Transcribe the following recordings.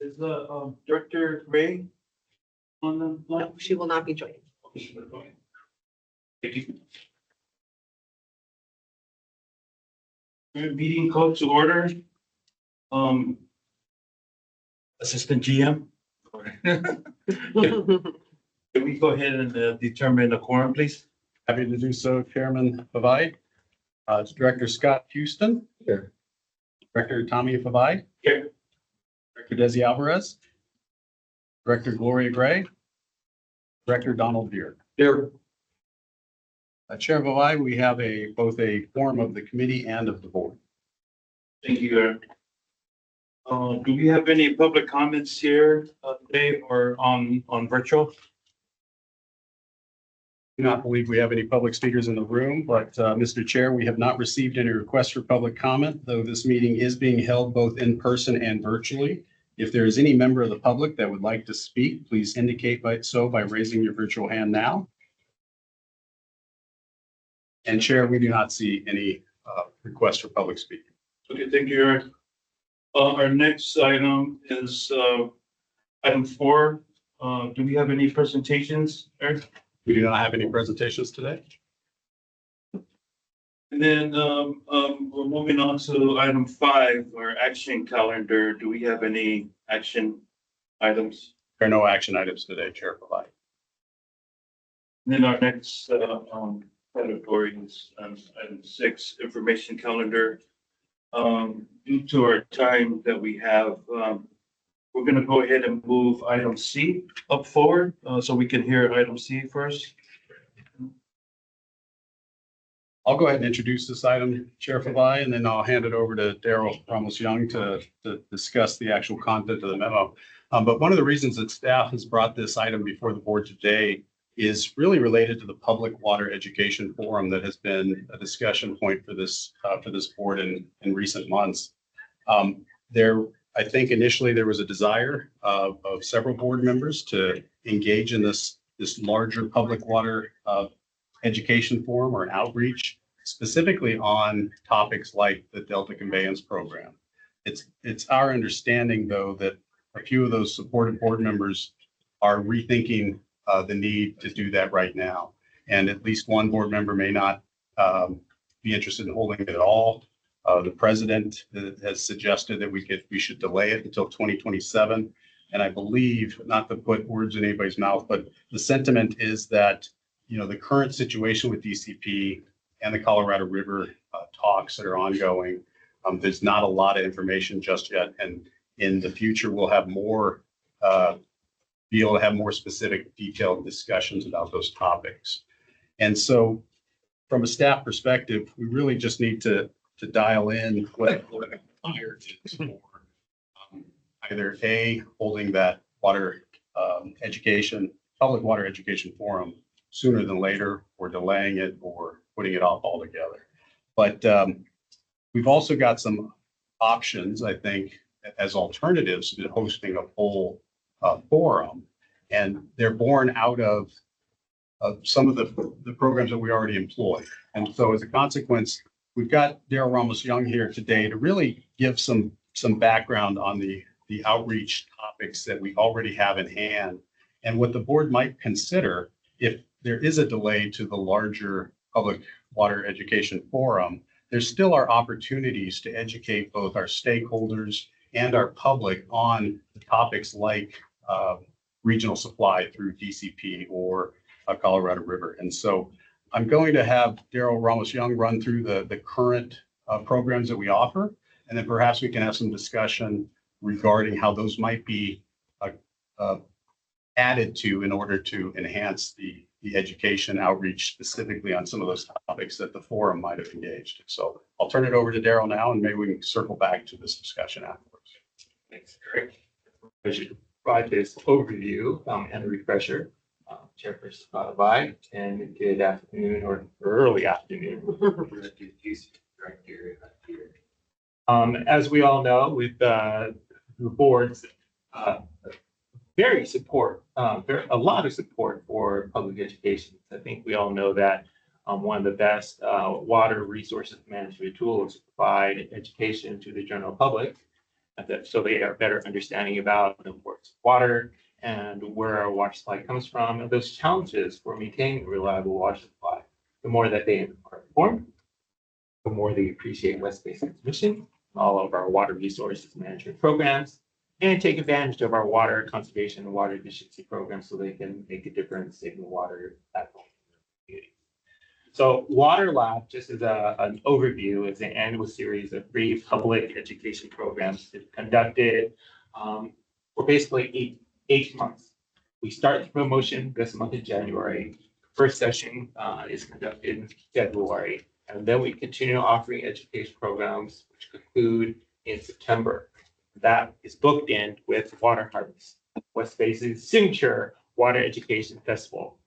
Is the Director Ray on the line? She will not be joining. Thank you. Meeting called to order. Assistant GM. Can we go ahead and determine the quorum, please? Happy to do so, Chairman Favai. It's Director Scott Houston. Here. Director Tommy Favai. Here. Director Desi Alvarez. Director Gloria Gray. Director Donald Beard. Here. Chair Favai, we have both a quorum of the committee and of the board. Thank you, Aaron. Do we have any public comments here today or on virtual? Do not believe we have any public speakers in the room, but Mr. Chair, we have not received any requests for public comment, though this meeting is being held both in person and virtually. If there is any member of the public that would like to speak, please indicate by raising your virtual hand now. And Chair, we do not see any requests for public speaking. Okay, thank you, Eric. Our next item is item 4. Do we have any presentations, Eric? We do not have any presentations today. And then we're moving on to item 5, our action calendar. Do we have any action items? There are no action items today, Chair Favai. And then our next category is item 6, information calendar. Due to our time that we have, we're going to go ahead and move item C up forward so we can hear item C first. I'll go ahead and introduce this item, Chair Favai, and then I'll hand it over to Daryl Ramos-Young to discuss the actual content of the memo. But one of the reasons that staff has brought this item before the board today is really related to the Public Water Education Forum that has been a discussion point for this board in recent months. I think initially there was a desire of several board members to engage in this larger public water education forum or an outreach, specifically on topics like the Delta Conveyance Program. It's our understanding, though, that a few of those supported board members are rethinking the need to do that right now. And at least one board member may not be interested in holding it at all. The president has suggested that we should delay it until 2027. And I believe, not to put words in anybody's mouth, but the sentiment is that, the current situation with DCP and the Colorado River talks that are ongoing, there's not a lot of information just yet. And in the future, we'll have be able to have more specific, detailed discussions about those topics. And so from a staff perspective, we really just need to dial in what the desire is for either A, holding that public water education forum sooner than later, or delaying it, or putting it off altogether. But we've also got some options, I think, as alternatives to hosting a full forum, and they're born out of some of the programs that we already employ. And so as a consequence, we've got Daryl Ramos-Young here today to really give some background on the outreach topics that we already have in hand and what the board might consider if there is a delay to the larger public water education forum. There still are opportunities to educate both our stakeholders and our public on the topics like regional supply through DCP or Colorado River. And so I'm going to have Daryl Ramos-Young run through the current programs that we offer, and then perhaps we can have some discussion regarding how those might be added to in order to enhance the education outreach specifically on some of those topics that the forum might have engaged. So I'll turn it over to Daryl now, and maybe we can circle back to this discussion afterwards. Thanks, Greg. I should provide this overview and a refresher. Chairperson Favai, and good afternoon or early afternoon. As we all know, with the board's a lot of support for public education. I think we all know that one of the best water resources management tools to provide education to the general public so they are better understanding about the importance of water and where our water supply comes from and those challenges for maintaining a reliable water supply. The more that they are informed, the more they appreciate West Basin's mission, all of our water resources management programs, and take advantage of our water conservation and water efficiency programs so they can make a difference in the water at home. So Water Lab, just as an overview, is an annual series of free public education programs conducted for basically eight months. We start the promotion this month in January. First session is conducted in February, and then we continue offering education programs which conclude in September. That is booked in with Water Harvest, West Basin's signature water education festival.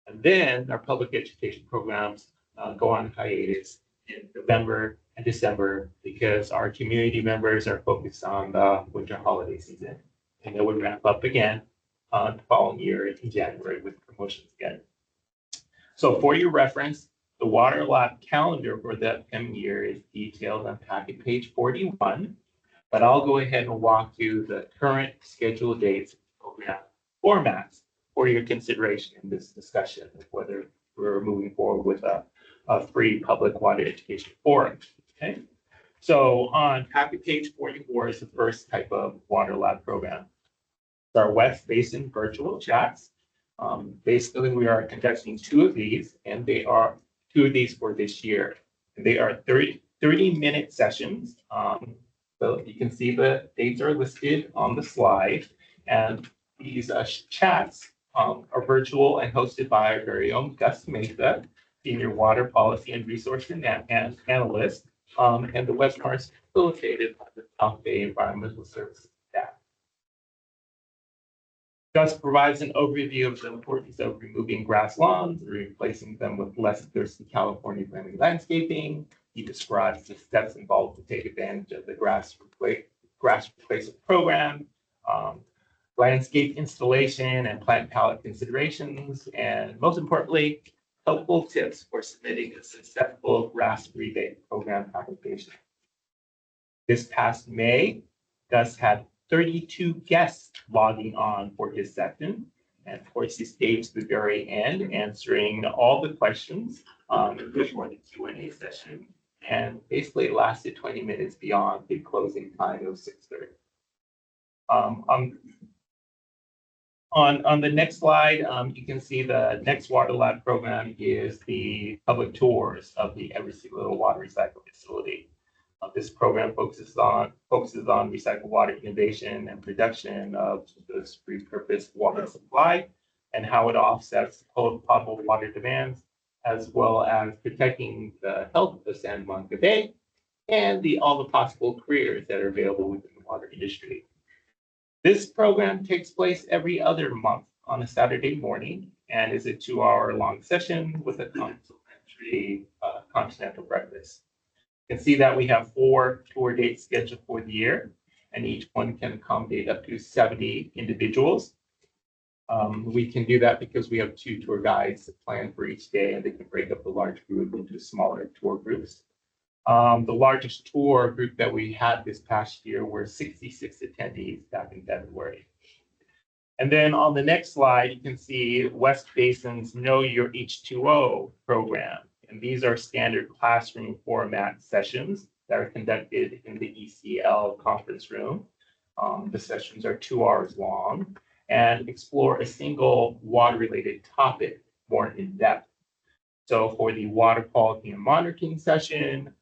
And then our public education programs go on hiatus in November and December because our community members are focused on the winter holiday season. And then we ramp up again the following year in January with promotions again. So for your reference, the Water Lab calendar for the upcoming year is detailed on packet page 41. But I'll go ahead and walk through the current scheduled dates, program formats for your consideration in this discussion of whether we're moving forward with a free public water education forum. Okay. So on packet page 44 is the first type of Water Lab program. It's our West Basin virtual chats. Basically, we are conducting two of these, and they are two of these for this year. And they are 30-minute sessions. So you can see the dates are listed on the slide, and these chats are virtual and hosted by our very own Gus Mesa, Senior Water Policy and Resource Analyst, and the webinars facilitated by the South Bay Environmental Services staff. Gus provides an overview of the importance of removing grass lawns, replacing them with less thirsty California-friendly landscaping. He describes the steps involved to take advantage of the grass replacement program, landscape installation and plant palette considerations, and most importantly, helpful tips for submitting a successful grass rebate program application. This past May, Gus had 32 guests logging on for his session. And of course, he stayed to the very end, answering all the questions before the Q&A session. And basically it lasted 20 minutes beyond the closing time of 6:30. On the next slide, you can see the next Water Lab program is the public tours of the Everett Little Water Recycle Facility. This program focuses on recycled water innovation and production of this repurposed water supply and how it offsets potable water demands, as well as protecting the health of San Juan Bay and all the possible careers that are available within the water industry. This program takes place every other month on a Saturday morning and is a 2-hour-long session with a complimentary continental breakfast. You can see that we have 4 tour dates scheduled for the year, and each one can accommodate up to 70 individuals. We can do that because we have 2 tour guides planned for each day, and they can break up the large group into smaller tour groups. The largest tour group that we had this past year were 66 attendees back in February. And then on the next slide, you can see West Basin's Know Your H2O program. And these are standard classroom format sessions that are conducted in the ECL conference room. The sessions are 2 hours long and explore a single water-related topic more in depth. So for the water quality and monitoring session,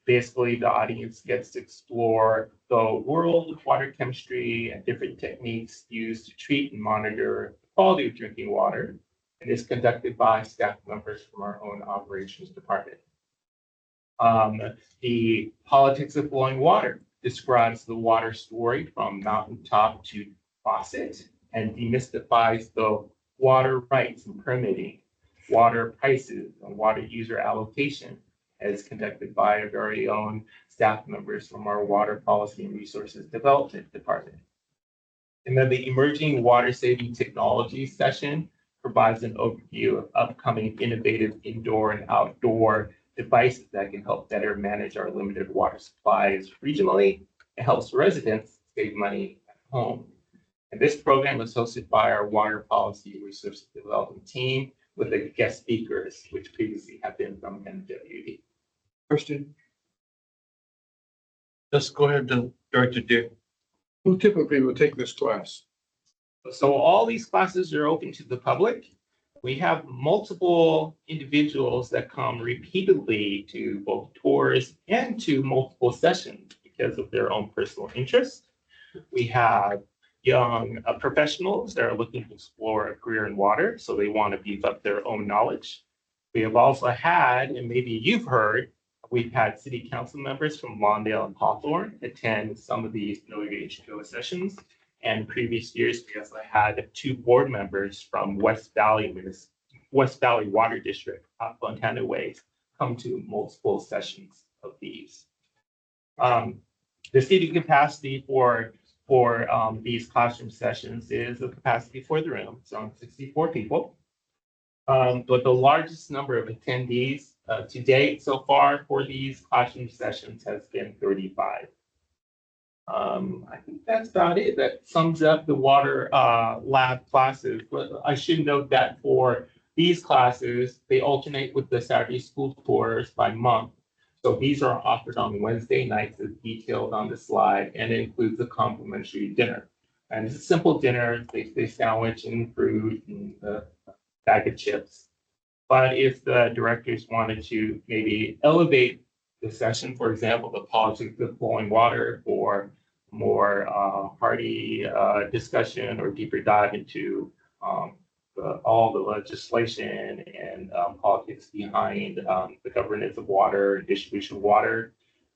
basically the audience gets to explore the world of water chemistry and different techniques used to treat and monitor the quality of drinking water. And is conducted by staff members from our own operations department. The politics of flowing water describes the water story from mountaintop to faucet and demystifies the water rights and permitting, water prices, and water user allocation as conducted by our very own staff members from our Water Policy and Resources Development Department. And then the Emerging Water Saving Technology session provides an overview of upcoming innovative indoor and outdoor devices that can help better manage our limited water supplies regionally It helps residents save money at home. And this program is hosted by our water policy research development team with the guest speakers, which previously have been from MWD. Question? Let's go ahead to Director Deere. Who typically will take this class? So all these classes are open to the public. We have multiple individuals that come repeatedly to both tours and to multiple sessions because of their own personal interest. We have young professionals that are looking to explore a career in water, so they want to beef up their own knowledge. We have also had, and maybe you've heard, we've had city council members from Lawndale and Hawthorne attend some of these Know Your H2O sessions. And previous years, we also had 2 board members from West Valley Water District, Fontana Way, come to multiple sessions of these. The seating capacity for these classroom sessions is the capacity for the room. It's around 64 people. But the largest number of attendees to date so far for these classroom sessions has been 35. I think that's about it. That sums up the water lab classes. But I should note that for these classes, they alternate with the Saturday school tours by month. So these are offered on Wednesday nights as detailed on the slide, and it includes a complimentary dinner. And it's a simple dinner. They sandwich and fruit and a bag of chips. But if the directors wanted to maybe elevate the session, for example, the politics of flowing water, or more hearty discussion or deeper dive into all the legislation and politics behind the governance of water and distribution of water,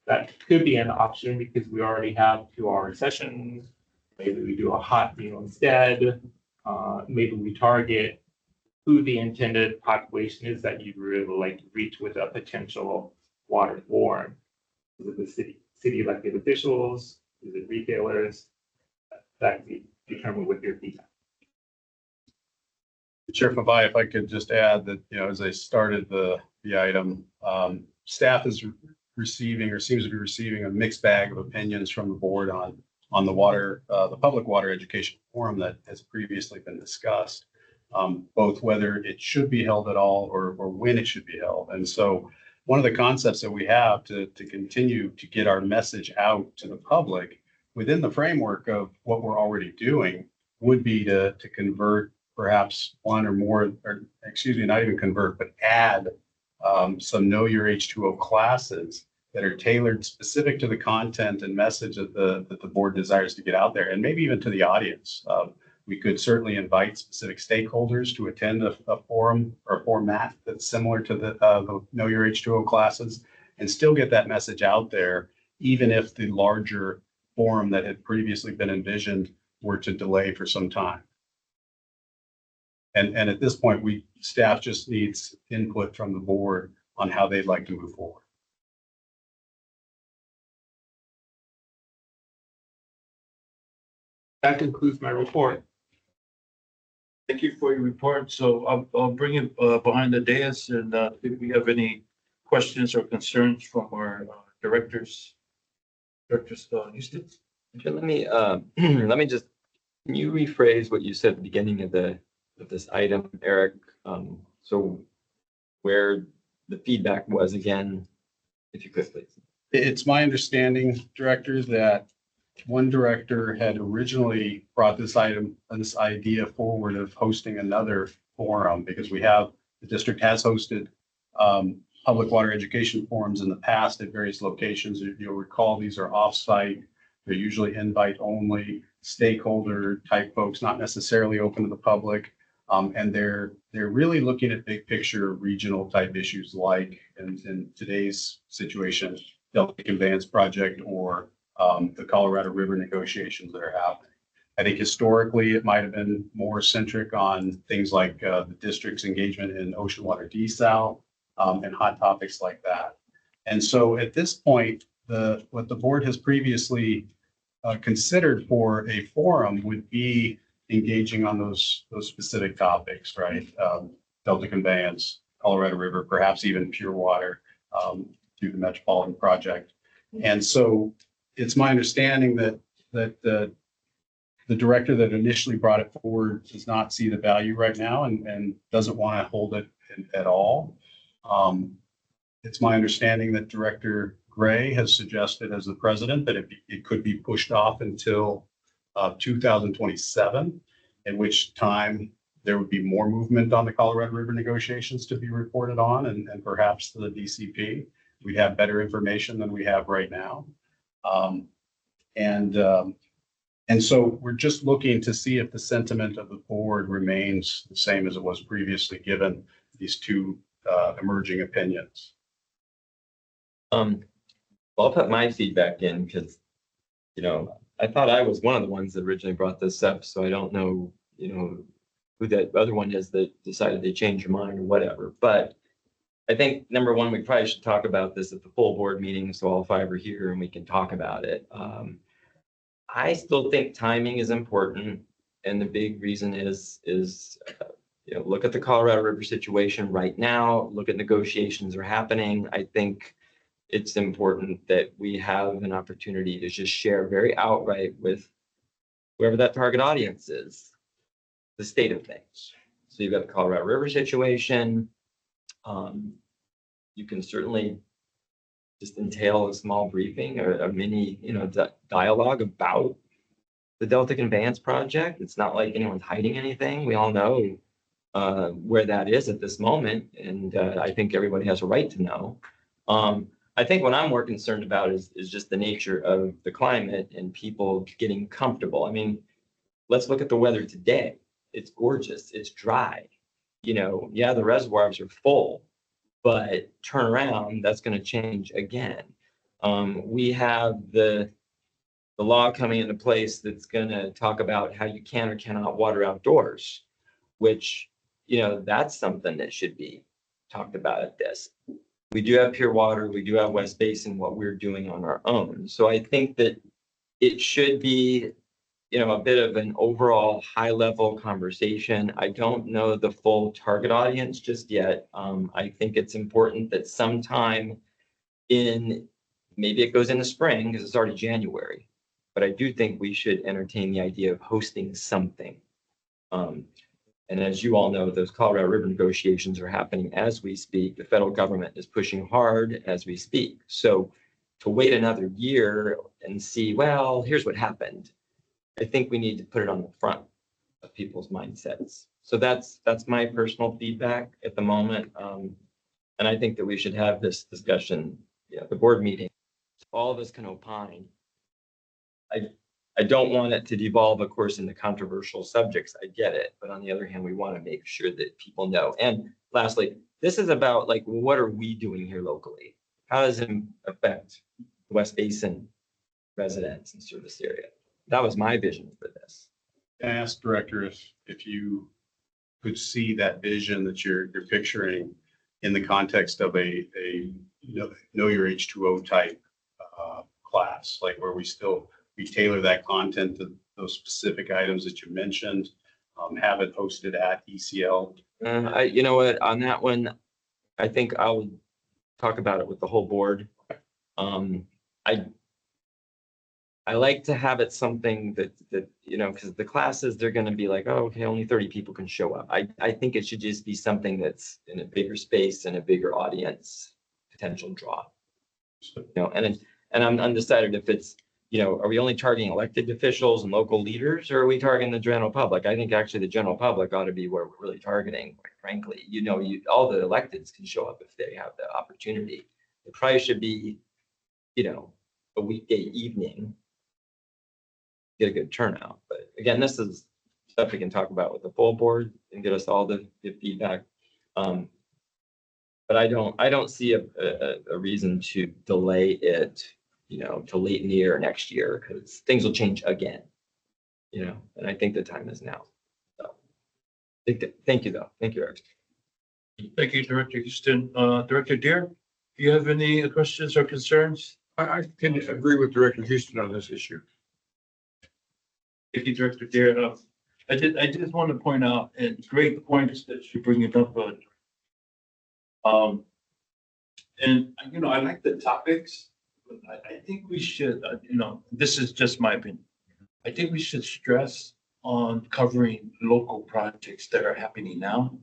that could be an option because we already have 2-hour sessions. Maybe we do a hot meal instead. Maybe we target who the intended population is that you'd really like to reach with a potential water forum. Is it the city elected officials? Is it retailers? That can be determined with your feedback. Chair Favalle, if I could just add that, as I started the item, staff is receiving or seems to be receiving a mixed bag of opinions from the board on the public water education forum that has previously been discussed, both whether it should be held at all or when it should be held. And so one of the concepts that we have to continue to get our message out to the public within the framework of what we're already doing would be to convert perhaps one or more, or excuse me, not even convert, but add some Know Your H2O classes that are tailored specific to the content and message that the board desires to get out there, and maybe even to the audience. We could certainly invite specific stakeholders to attend a forum or a format that's similar to the Know Your H2O classes and still get that message out there, even if the larger forum that had previously been envisioned were to delay for some time. And at this point, staff just needs input from the board on how they'd like to move forward. That concludes my report. Thank you for your report. So I'll bring it behind the dais, and if we have any questions or concerns from our directors. Directors, Houston? Okay, let me just, can you rephrase what you said at the beginning of this item, Eric? So where the feedback was again, if you could please. It's my understanding, Director, that one director had originally brought this idea forward of hosting another forum, because the district has hosted public water education forums in the past at various locations. If you'll recall, these are off-site. They're usually invite only, stakeholder type folks, not necessarily open to the public. And they're really looking at big picture regional type issues, like in today's situation, Delta Conveyance Project or the Colorado River negotiations that are happening. I think historically it might have been more centric on things like the district's engagement in ocean water desal and hot topics like that. And so at this point, what the board has previously considered for a forum would be engaging on those specific topics, right? Delta Conveyance, Colorado River, perhaps even pure water through the Metropolitan Project. And so it's my understanding that the director that initially brought it forward does not see the value right now and doesn't want to hold it at all. It's my understanding that Director Gray has suggested as the president that it could be pushed off until 2027, at which time there would be more movement on the Colorado River negotiations to be reported on and perhaps to the DCP. We'd have better information than we have right now. And so we're just looking to see if the sentiment of the board remains the same as it was previously, given these two emerging opinions. I'll put my feedback in because, I thought I was one of the ones that originally brought this up, so I don't know, who that other one is that decided they changed your mind or whatever. But I think number one, we probably should talk about this at the full board meeting, so all five are here and we can talk about it. I still think timing is important, and the big reason is look at the Colorado River situation right now. Look at negotiations are happening. I think it's important that we have an opportunity to just share very outright with whoever that target audience is, the state of things. So you've got the Colorado River situation. You can certainly just entail a small briefing or a mini, dialogue about the Delta Conveyance Project. It's not like anyone's hiding anything. We all know where that is at this moment, and I think everybody has a right to know. I think what I'm more concerned about is just the nature of the climate and people getting comfortable. I mean, let's look at the weather today. It's gorgeous. It's dry. Yeah, the reservoirs are full, but turn around, that's going to change again. We have the law coming into place that's going to talk about how you can or cannot water outdoors, which, that's something that should be talked about at this. We do have Pure Water, we do have West Basin, what we're doing on our own. So I think that it should be, a bit of an overall high level conversation. I don't know the full target audience just yet. I think it's important that sometime maybe it goes in the spring because it's already January, but I do think we should entertain the idea of hosting something. And as you all know, those Colorado River negotiations are happening as we speak. The federal government is pushing hard as we speak. So to wait another year and see, well, here's what happened. I think we need to put it on the front of people's mindsets. So that's my personal feedback at the moment. And I think that we should have this discussion, the board meeting. All of us can opine. I don't want it to devolve, of course, into controversial subjects. I get it. But on the other hand, we want to make sure that people know. And lastly, this is about what are we doing here locally? How does it affect the West Basin residents and service area? That was my vision for this. I asked Director if you could see that vision that you're picturing in the context of a know your H2O type class, like where we tailor that content to those specific items that you mentioned, have it hosted at ECL. You know what, on that one, I think I'll talk about it with the whole board. I like to have it something that because the classes, they're going to be like, oh, okay, only 30 people can show up. I think it should just be something that's in a bigger space and a bigger audience potential draw. And I'm undecided if it's, are we only targeting elected officials and local leaders, or are we targeting the general public? I think actually the general public ought to be where we're really targeting, quite frankly. All the electeds can show up if they have the opportunity. It probably should be, a weekday evening, get a good turnout. But again, this is stuff we can talk about with the full board and get us all the feedback. But I don't see a reason to delay it, to late in the year or next year, because things will change again, and I think the time is now. So thank you though. Thank you, Eric. Thank you, Director Houston. Director Deere, do you have any questions or concerns? I can agree with Director Houston on this issue. Thank you, Director Deere. I just want to point out, and great points that you bring it up. And I like the topics. I think we should, this is just my opinion. I think we should stress on covering local projects that are happening now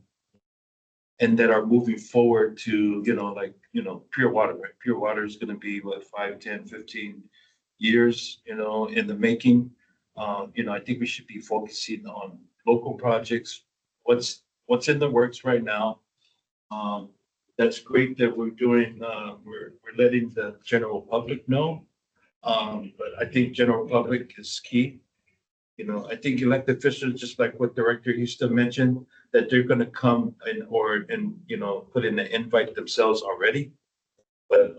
and that are moving forward to, pure water, right? Pure water is gonna be what, 5, 10, 15 years, in the making. I think we should be focusing on local projects, what's in the works right now. That's great that we're doing, we're letting the general public know. But I think general public is key. I think elected officials, just like what Director Houston mentioned, that they're gonna come put in the invite themselves already. But,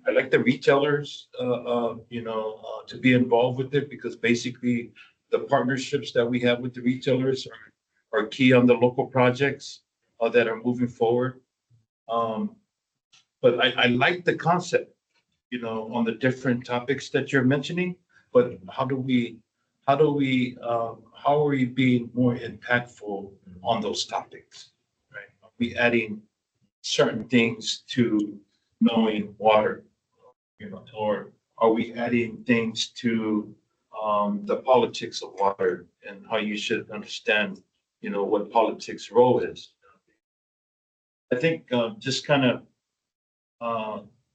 I like the retailers, to be involved with it because basically the partnerships that we have with the retailers are key on the local projects, that are moving forward. But I like the concept, on the different topics that you're mentioning, but how are we being more impactful on those topics? Right? Are we adding certain things to knowing water? Or are we adding things to the politics of water and how you should understand, what politics role is? I think just kind of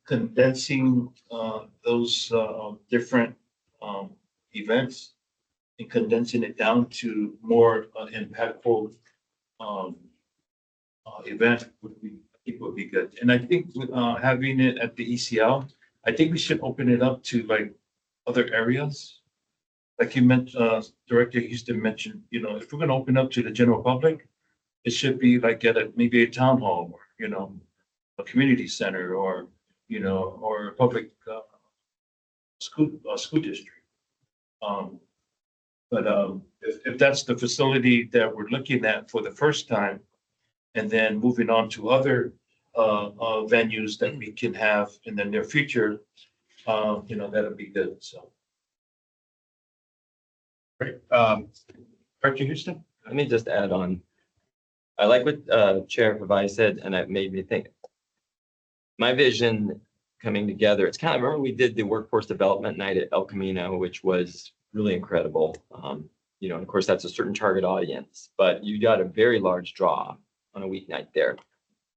condensing those different events and condensing it down to more impactful event would be good. And I think having it at the ECL, I think we should open it up to like other areas. Like you mentioned, Director Houston mentioned, if we're gonna open up to the general public, it should be like at maybe a town hall or, a community center or, or a public school district. But if that's the facility that we're looking at for the first time, and then moving on to other venues that we can have in the near future, that'd be good. So, Great. Director Houston? Let me just add on. I like what Chair Pavai said, and it made me think. My vision coming together, it's kind of, remember we did the workforce development night at El Camino, which was really incredible. And of course, that's a certain target audience, but you got a very large draw on a weeknight there.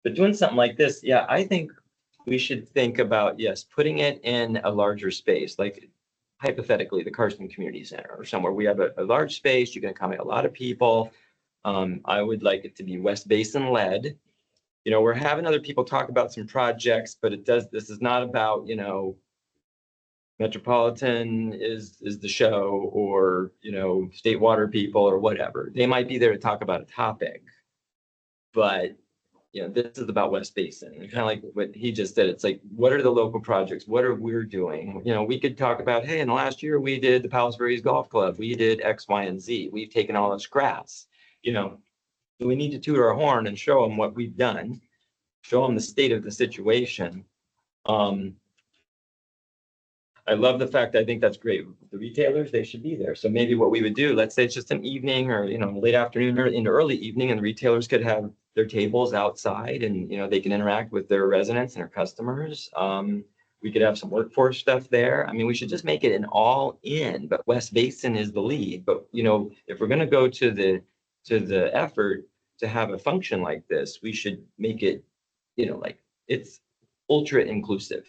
But doing something like this, yeah, I think we should think about, yes, putting it in a larger space, like hypothetically, the Carson Community Center or somewhere. We have a large space, you can accommodate a lot of people. I would like it to be West Basin led. We're having other people talk about some projects, but this is not about, Metropolitan is the show or, state water people or whatever. They might be there to talk about a topic. But, this is about West Basin. And kind of like what he just said, it's like, what are the local projects? What are we doing? We could talk about, hey, in the last year, we did the Palos Verdes Golf Club. We did X, Y, and Z. We've taken all this grass, So we need to toot our horn and show them what we've done, show them the state of the situation. I love the fact, I think that's great. The retailers, they should be there. So maybe what we would do, let's say it's just an evening or, late afternoon or into early evening, and the retailers could have their tables outside and, they can interact with their residents and their customers. We could have some workforce stuff there. I mean, we should just make it an all in, but West Basin is the lead. But, if we're going to go to the effort to have a function like this, we should make it, like it's ultra inclusive.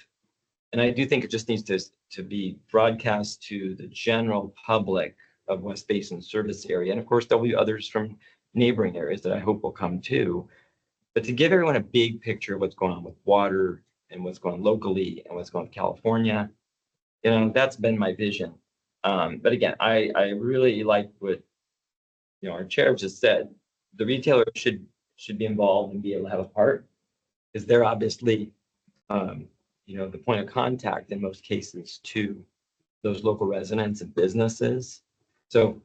And I do think it just needs to be broadcast to the general public of West Basin service area. And of course, there'll be others from neighboring areas that I hope will come too. But to give everyone a big picture of what's going on with water and what's going on locally and what's going on with California, that's been my vision. But again, I really like what, our chair just said. The retailer should be involved and be able to have a part because they're obviously, the point of contact in most cases to those local residents and businesses. So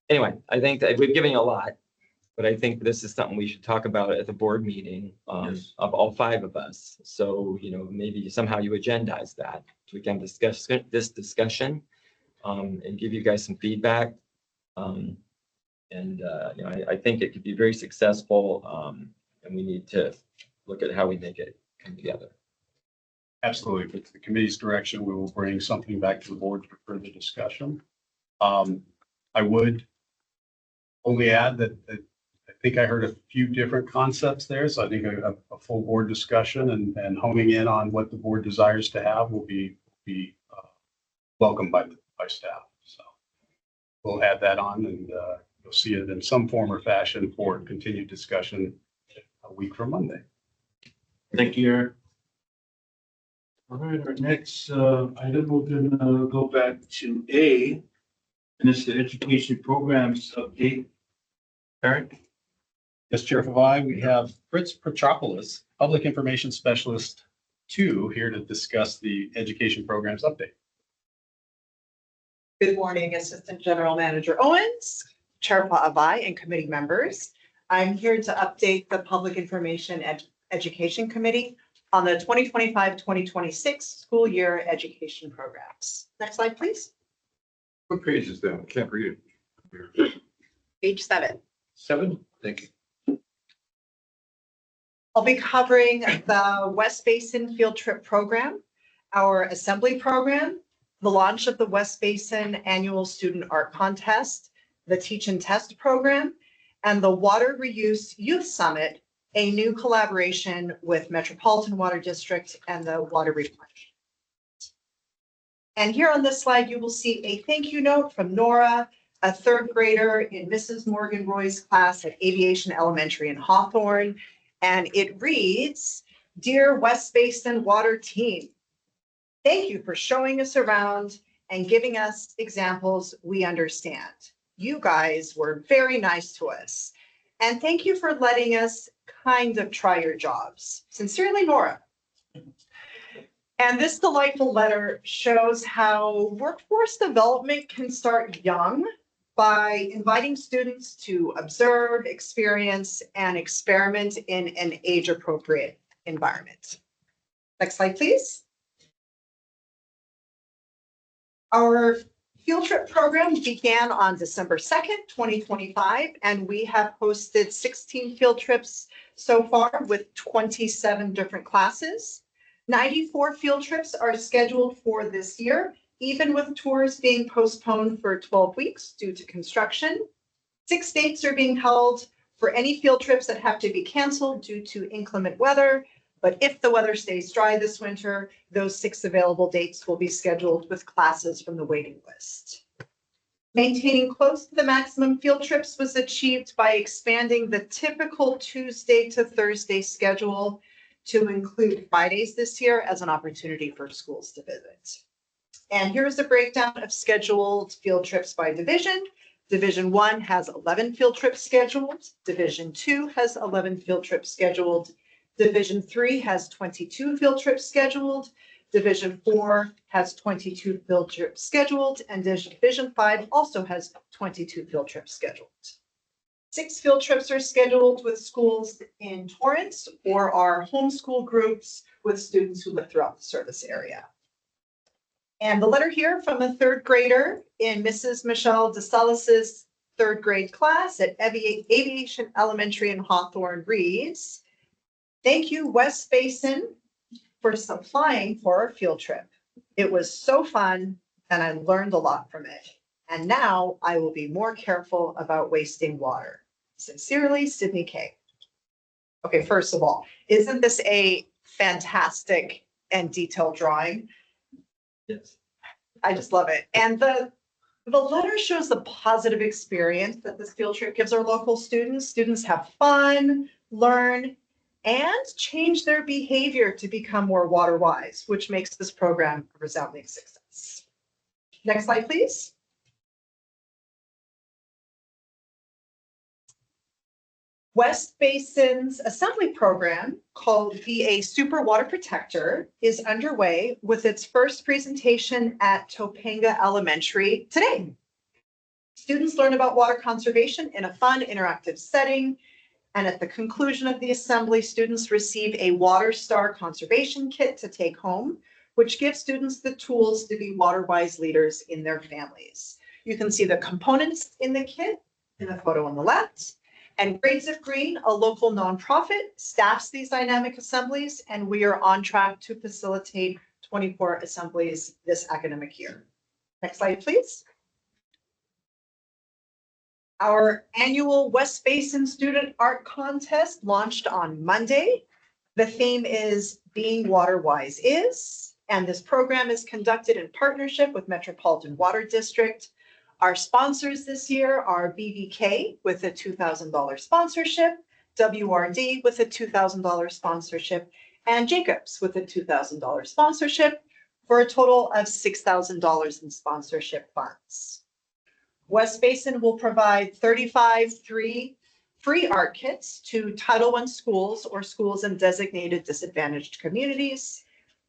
anyway, I think that we've given you a lot, but I think this is something we should talk about at the board meeting Yes. of all 5 of us. So, maybe somehow you agendize that so we can discuss this discussion and give you guys some feedback. I think it could be very successful and we need to look at how we make it come together. Absolutely. With the committee's direction, we will bring something back to the board for further discussion. I would only add that I think I heard a few different concepts there. So I think a full board discussion and honing in on what the board desires to have will be welcomed by staff. So we'll add that on and you'll see it in some form or fashion for continued discussion a week from Monday. Thank you, Eric. All right, our next item, we're gonna go back to A, and it's the education programs update. Eric? Yes, Chair Favai, we have Fritz Petropoulos, Public Information Specialist 2, here to discuss the education programs update. Good morning, Assistant General Manager Owens, Chair Avai, and committee members. I'm here to update the Public Information Education Committee on the 2025-2026 school year education programs. Next slide, please. What page is that? I can't read it. Page 7. 7? Thank you. I'll be covering the West Basin Field Trip Program, our assembly program, the launch of the West Basin Annual Student Art Contest, the Teach and Test program, and the Water Reuse Youth Summit, a new collaboration with Metropolitan Water District and the Water Replenishment. And here on this slide, you will see a thank you note from Nora, a third grader in Mrs. Morgan Roy's class at Aviation Elementary in Hawthorne. And it reads, "Dear West Basin Water Team, thank you for showing us around and giving us examples we understand. You guys were very nice to us. And thank you for letting us kind of try your jobs. Sincerely, Nora." And this delightful letter shows how workforce development can start young by inviting students to observe, experience, and experiment in an age-appropriate environment. Next slide, please. Our field trip program began on December 2nd, 2025, and we have hosted 16 field trips so far with 27 different classes. 94 field trips are scheduled for this year, even with tours being postponed for 12 weeks due to construction. 6 dates are being held for any field trips that have to be canceled due to inclement weather. But if the weather stays dry this winter, those 6 available dates will be scheduled with classes from the waiting list. Maintaining close to the maximum field trips was achieved by expanding the typical Tuesday to Thursday schedule to include Fridays this year as an opportunity for schools to visit. And here's a breakdown of scheduled field trips by division. Division 1 has 11 field trips scheduled. Division 2 has 11 field trips scheduled. Division 3 has 22 field trips scheduled. Division 4 has 22 field trips scheduled, and Division 5 also has 22 field trips scheduled. 6 field trips are scheduled with schools in Torrance or our homeschool groups with students who live throughout the service area. And the letter here from a third grader in Mrs. Michelle DeSalis' third grade class at Aviation Elementary in Hawthorne reads, "Thank you, West Basin, for supplying for our field trip. It was so fun and I learned a lot from it. And now I will be more careful about wasting water. Sincerely, Sydney K." Okay, first of all, isn't this a fantastic and detailed drawing? Yes. I just love it. And the letter shows the positive experience that this field trip gives our local students. Students have fun, learn, and change their behavior to become more water wise, which makes this program a resounding success. Next slide, please. West Basin's assembly program, called Be a Super Water Protector, is underway with its first presentation at Topanga Elementary today. Students learn about water conservation in a fun, interactive setting. And at the conclusion of the assembly, students receive a Water Star Conservation Kit to take home, which gives students the tools to be water-wise leaders in their families. You can see the components in the kit in the photo on the left. And Grades of Green, a local nonprofit, staffs these dynamic assemblies, and we are on track to facilitate 24 assemblies this academic year. Next slide, please. Our annual West Basin Student Art Contest launched on Monday. The theme is Being Water Wise Is, and this program is conducted in partnership with Metropolitan Water District. Our sponsors this year are BVK with a $2,000 sponsorship, WRD with a $2,000 sponsorship, and Jacobs with a $2,000 sponsorship for a total of $6,000 in sponsorship funds. West Basin will provide 35 free art kits to Title I schools or schools in designated disadvantaged communities.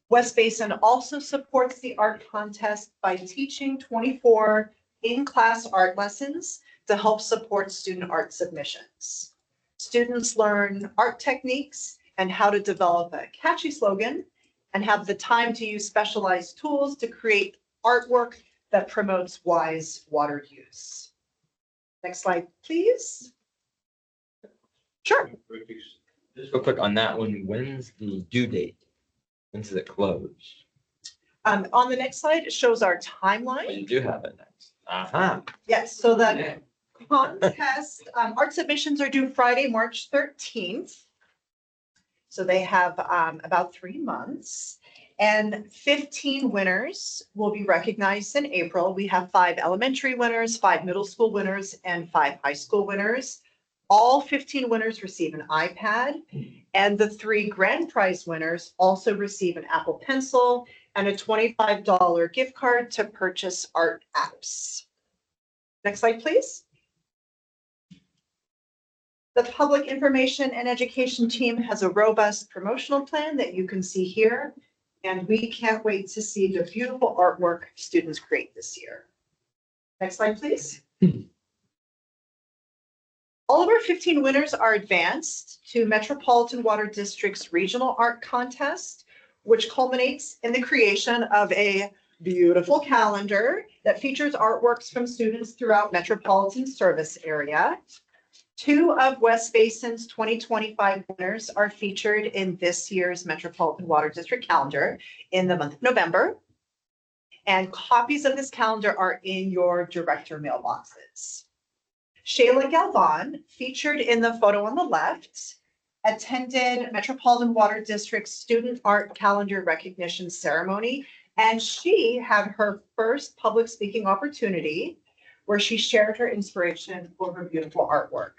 West Basin also supports the art contest by teaching 24 in-class art lessons to help support student art submissions. Students learn art techniques and how to develop a catchy slogan and have the time to use specialized tools to create artwork that promotes wise water use. Next slide, please. Sure. Just real quick on that one, when's the due date? When does it close? On the next slide, it shows our Oh, timeline. you do have it next. Aha. Yes, so the Yeah. contest, art submissions are due Friday, March 13th. So they have about 3 months. And 15 winners will be recognized in April. We have 5 elementary winners, 5 middle school winners, and 5 high school winners. All 15 winners receive an iPad, and the 3 grand prize winners also receive an Apple Pencil and a $25 gift card to purchase art apps. Next slide, please. The Public Information and Education team has a robust promotional plan that you can see here, and we can't wait to see the beautiful artwork students create this year. Next slide, please. All of our 15 winners are advanced to Metropolitan Water District's Regional Art Contest, which culminates in the creation of a beautiful calendar that features artworks from students throughout Metropolitan Service Area. 2 of West Basin's 2025 winners are featured in this year's Metropolitan Water District calendar in the month of November. And copies of this calendar are in your director mailboxes. Shayla Galvan, featured in the photo on the left, attended Metropolitan Water District's Student Art Calendar Recognition Ceremony, and she had her first public speaking opportunity where she shared her inspiration for her beautiful artwork.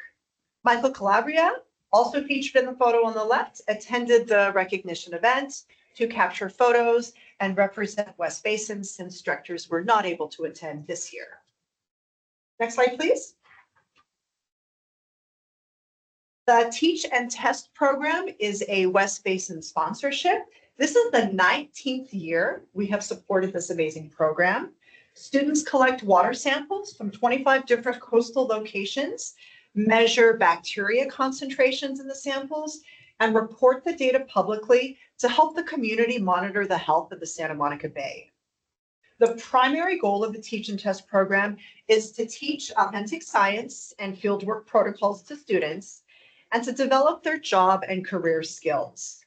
Michael Calabria, also featured in the photo on the left, attended the recognition event to capture photos and represent West Basin since directors were not able to attend this year. Next slide, please. The Teach and Test program is a West Basin sponsorship. This is the 19th year we have supported this amazing program. Students collect water samples from 25 different coastal locations, measure bacteria concentrations in the samples, and report the data publicly to help the community monitor the health of the Santa Monica Bay. The primary goal of the Teach and Test program is to teach authentic science and fieldwork protocols to students and to develop their job and career skills.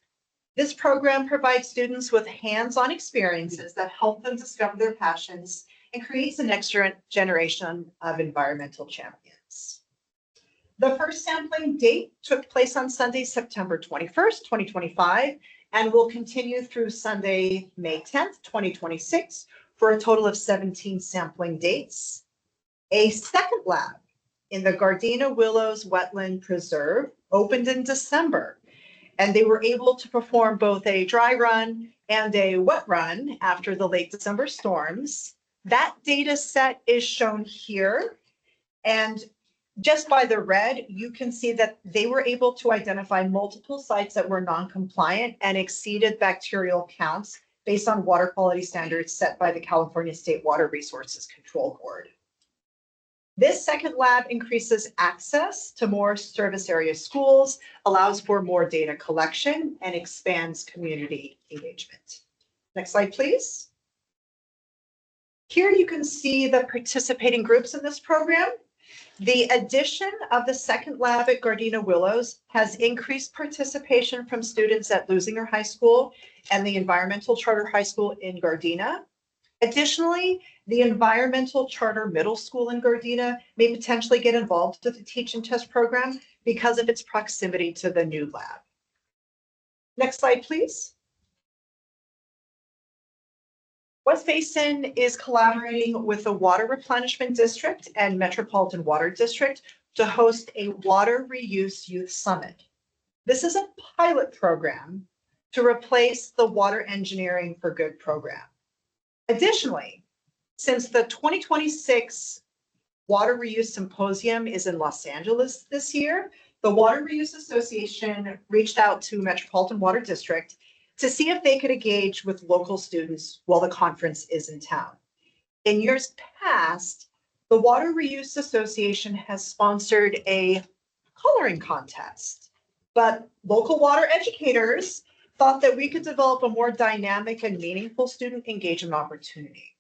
This program provides students with hands-on experiences that help them discover their passions and creates the next generation of environmental champions. The first sampling date took place on Sunday, September 21st, 2025, and will continue through Sunday, May 10th, 2026, for a total of 17 sampling dates. A second lab in the Gardena Willows Wetland Preserve opened in December, and they were able to perform both a dry run and a wet run after the late December storms. That data set is shown here, and just by the red, you can see that they were able to identify multiple sites that were non-compliant and exceeded bacterial counts based on water quality standards set by the California State Water Resources Control Board. This second lab increases access to more service area schools, allows for more data collection, and expands community engagement. Next slide, please. Here you can see the participating groups in this program. The addition of the second lab at Gardena Willows has increased participation from students at Lusinger High School and the Environmental Charter High School in Gardena. Additionally, the Environmental Charter Middle School in Gardena may potentially get involved with the teach and test program because of its proximity to the new lab. Next slide, please. West Basin is collaborating with the Water Replenishment District and Metropolitan Water District to host a Water Reuse Youth Summit. This is a pilot program to replace the Water Engineering for Good program. Additionally, since the 2026 Water Reuse Symposium is in Los Angeles this year, the Water Reuse Association reached out to Metropolitan Water District to see if they could engage with local students while the conference is in town. In years past, the Water Reuse Association has sponsored a coloring contest, but local water educators thought that we could develop a more dynamic and meaningful student engagement opportunity.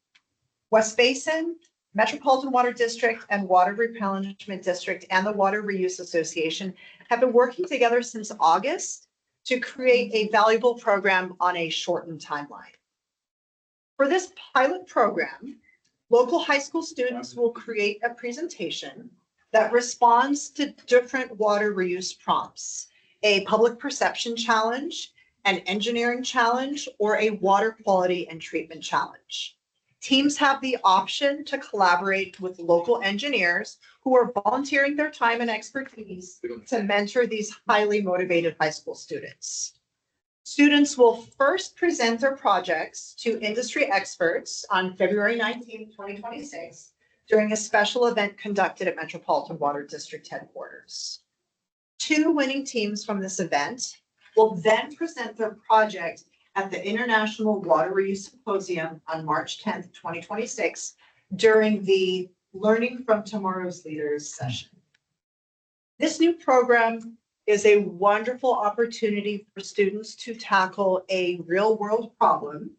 West Basin, Metropolitan Water District, and Water Replenishment District and the Water Reuse Association have been working together since August to create a valuable program on a shortened timeline. For this pilot program, local high school students will create a presentation that responds to different water reuse prompts, a public perception challenge, an engineering challenge, or a water quality and treatment challenge. Teams have the option to collaborate with local engineers who are volunteering their time and expertise to mentor these highly motivated high school students. Students will first present their projects to industry experts on February 19, 2026, during a special event conducted at Metropolitan Water District headquarters. 2 winning teams from this event will then present their project at the International Water Reuse Symposium on March 10th, 2026, during the Learning from Tomorrow's Leaders session. This new program is a wonderful opportunity for students to tackle a real-world problem,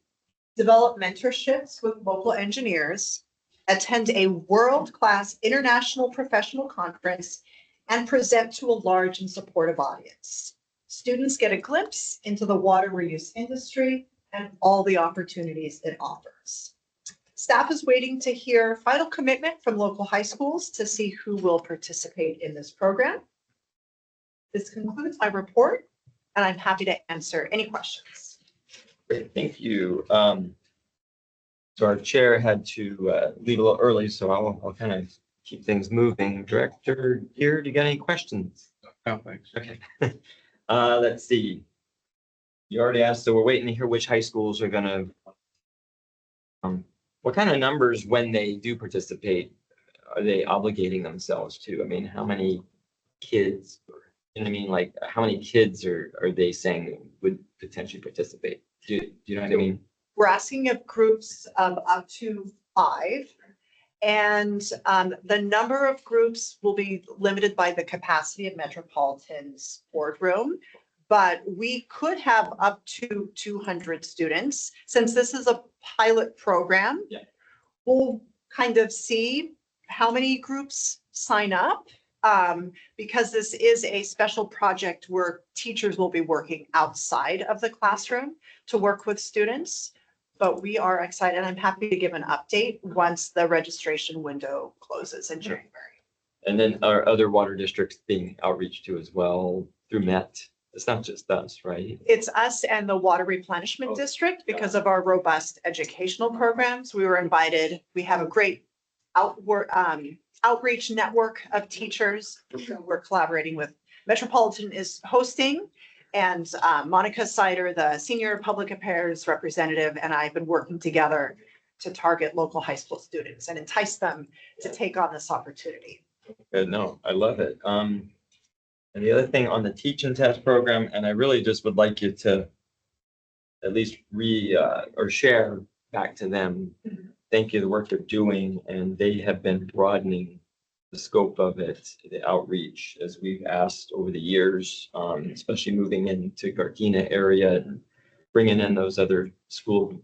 develop mentorships with local engineers, attend a world-class international professional conference, and present to a large and supportive audience. Students get a glimpse into the water reuse industry and all the opportunities it offers. Staff is waiting to hear final commitment from local high schools to see who will participate in this program. This concludes my report, and I'm happy to answer any questions. Great, thank you. So our chair had to leave a little early, so I'll kind of keep things moving. Director Gear, do you got any questions? No, thanks. Okay. Let's see. You already asked, so we're waiting to hear which high schools are gonna, what kind of numbers when they do participate, are they obligating themselves to? I mean, how many kids, you know what I mean? Like, how many kids are they saying would potentially participate? Do you know what I mean? We're asking of groups of up to 5. And the number of groups will be limited by the capacity of Metropolitan's boardroom. But we could have up to 200 students. Since this is a pilot program, Yeah. We'll kind of see how many groups sign up. Because this is a special project where teachers will be working outside of the classroom to work with students. But we are excited. I'm happy to give an update once the registration window closes in January. And then are other water districts being outreach to as well through Met? It's not just us, right? It's us and the Water Replenishment Oh, District because of our robust educational programs. We were invited. We have a great outreach network of teachers who we're collaborating with. Metropolitan is hosting, and Monica Sider, the senior public affairs representative, and I have been working together to target local high school students and entice them to take on this opportunity. No, I love it. And the other thing on the teach and test program, and I really just would like you to at least or share back to them. Thank you, the work they're doing, and they have been broadening the scope of it, the outreach, as we've asked over the years, especially moving into Gardena area and bringing in those other school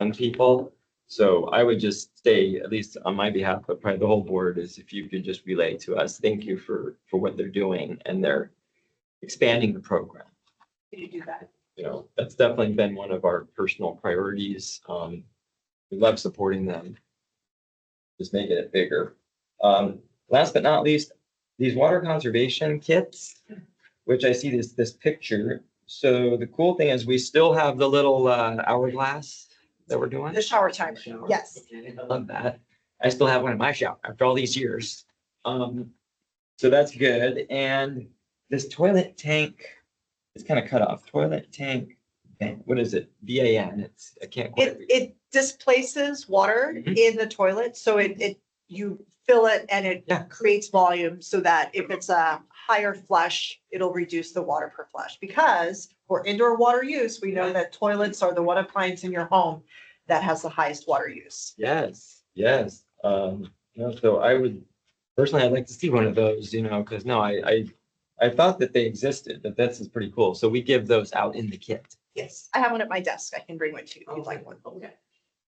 young people. So I would just say, at least on my behalf, but probably the whole board, is if you could just relay to us, thank you for what they're doing, and they're expanding the program. Can you do that? You know, that's definitely been one of our personal priorities. We love supporting them. Just making it bigger. Last but not least, these water conservation kits, which I see this picture. So the cool thing is we still have the little hourglass that we're doing. The shower timer, yes. Okay, I love that. I still have one in my shower after all these years. So that's good. And this toilet tank is kind of cut off. Toilet tank, what is it? VAN. I can't quite read. It displaces water Mhm. in the toilet, so you fill it and it Yeah. creates volume so that if it's a higher flush, it'll reduce the water per flush. Because for indoor water use, we know that toilets are the one appliance in your home that has the highest water use. Yes, yes. So I would, personally, I'd like to see one of those, because no, I thought that they existed, but this is pretty cool. So we give those out in the kit. Yes, I have one at my desk. I can bring one to you if you'd like one. Okay.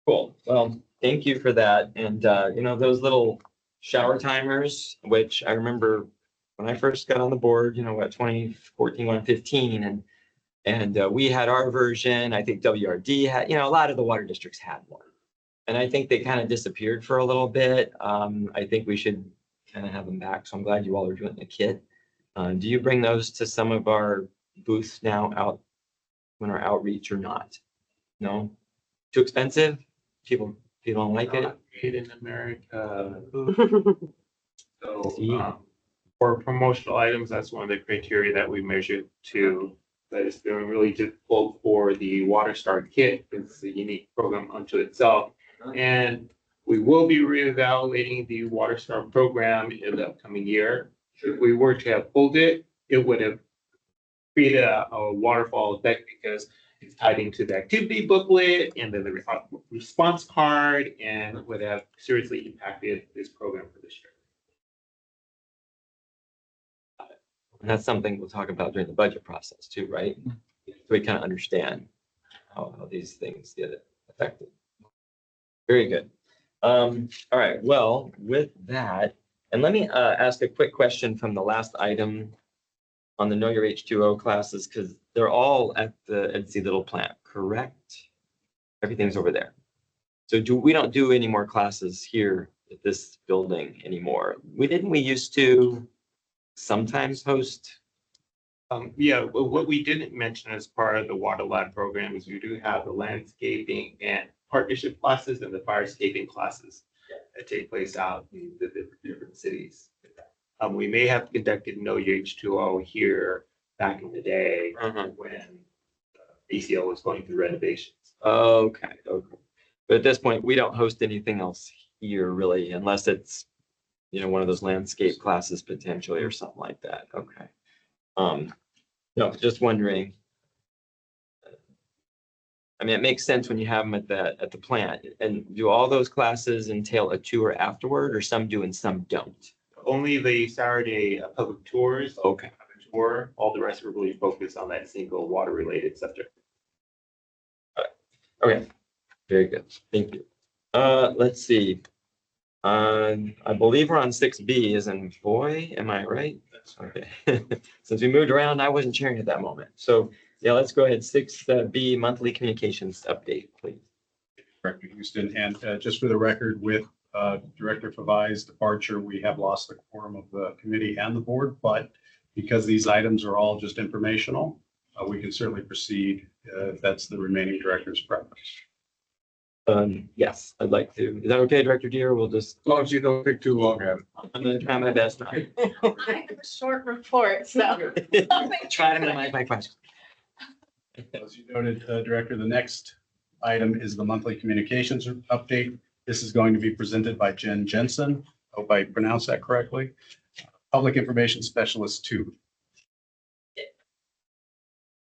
Cool. Well, thank you for that. And, those little shower timers, which I remember when I first got on the board, 2014, 2015, and we had our version. I think WRD had, a lot of the water districts had one. And I think they kind of disappeared for a little bit. I think we should kind of have them back. So I'm glad you all are doing the kit. Do you bring those to some of our booths now out when our outreach or not? No? Too expensive? People don't like it? Made in America. See. So, for promotional items, that's one of the criteria that we measured to. That is doing really difficult for the Water Star kit. It's a unique program unto itself. And we will be reevaluating the Water Star program in the upcoming year. If we were to have pulled it, it would have created a waterfall effect because it's tied into the activity booklet and then the response card, and would have seriously impacted this program for this year. And that's something we'll talk about during the budget process too, right? So we kind of understand how these things get affected. Very good. All right, well, with that, and let me ask a quick question from the last item on the Know Your H2O classes, because they're all at the NC Little plant, correct? Everything's over there. So we don't do any more classes here at this building anymore. We used to sometimes host. Yeah, well, what we didn't mention as part of the Water Lab program is we do have the landscaping and partnership classes and the firescaping classes that take place out in the different cities. We may have conducted Know Your H2O here back in the day when ACL was going through renovations. Okay. But at this point, we don't host anything else here really, unless it's, one of those landscape classes potentially or something like that. Okay. No, just wondering. I mean, it makes sense when you have them at the plant. And do all those classes entail a tour afterward, or some do and some don't? Only the Saturday public tours. Okay. have a tour. All the rest are really focused on that single water related subject. Okay. Very good. Thank you. Let's see. I believe we're on 6B as in boy, am I right? Okay. Since we moved around, I wasn't chairing at that moment. So yeah, let's go ahead. 6B monthly communications update, please. Director Houston, and just for the record, with Director Favai's departure, we have lost the quorum of the committee and the board, but because these items are all just informational, we can certainly proceed if that's the remaining director's preference. Yes, I'd like to. Is that okay, Director Deere? We'll just, As long as you don't take too long at it. I'm gonna try my best. I have a short report, so. Try to minimize my questions. As you noted, Director, the next item is the monthly communications update. This is going to be presented by Jen Jensen. Hope I pronounced that correctly. Public Information Specialist 2.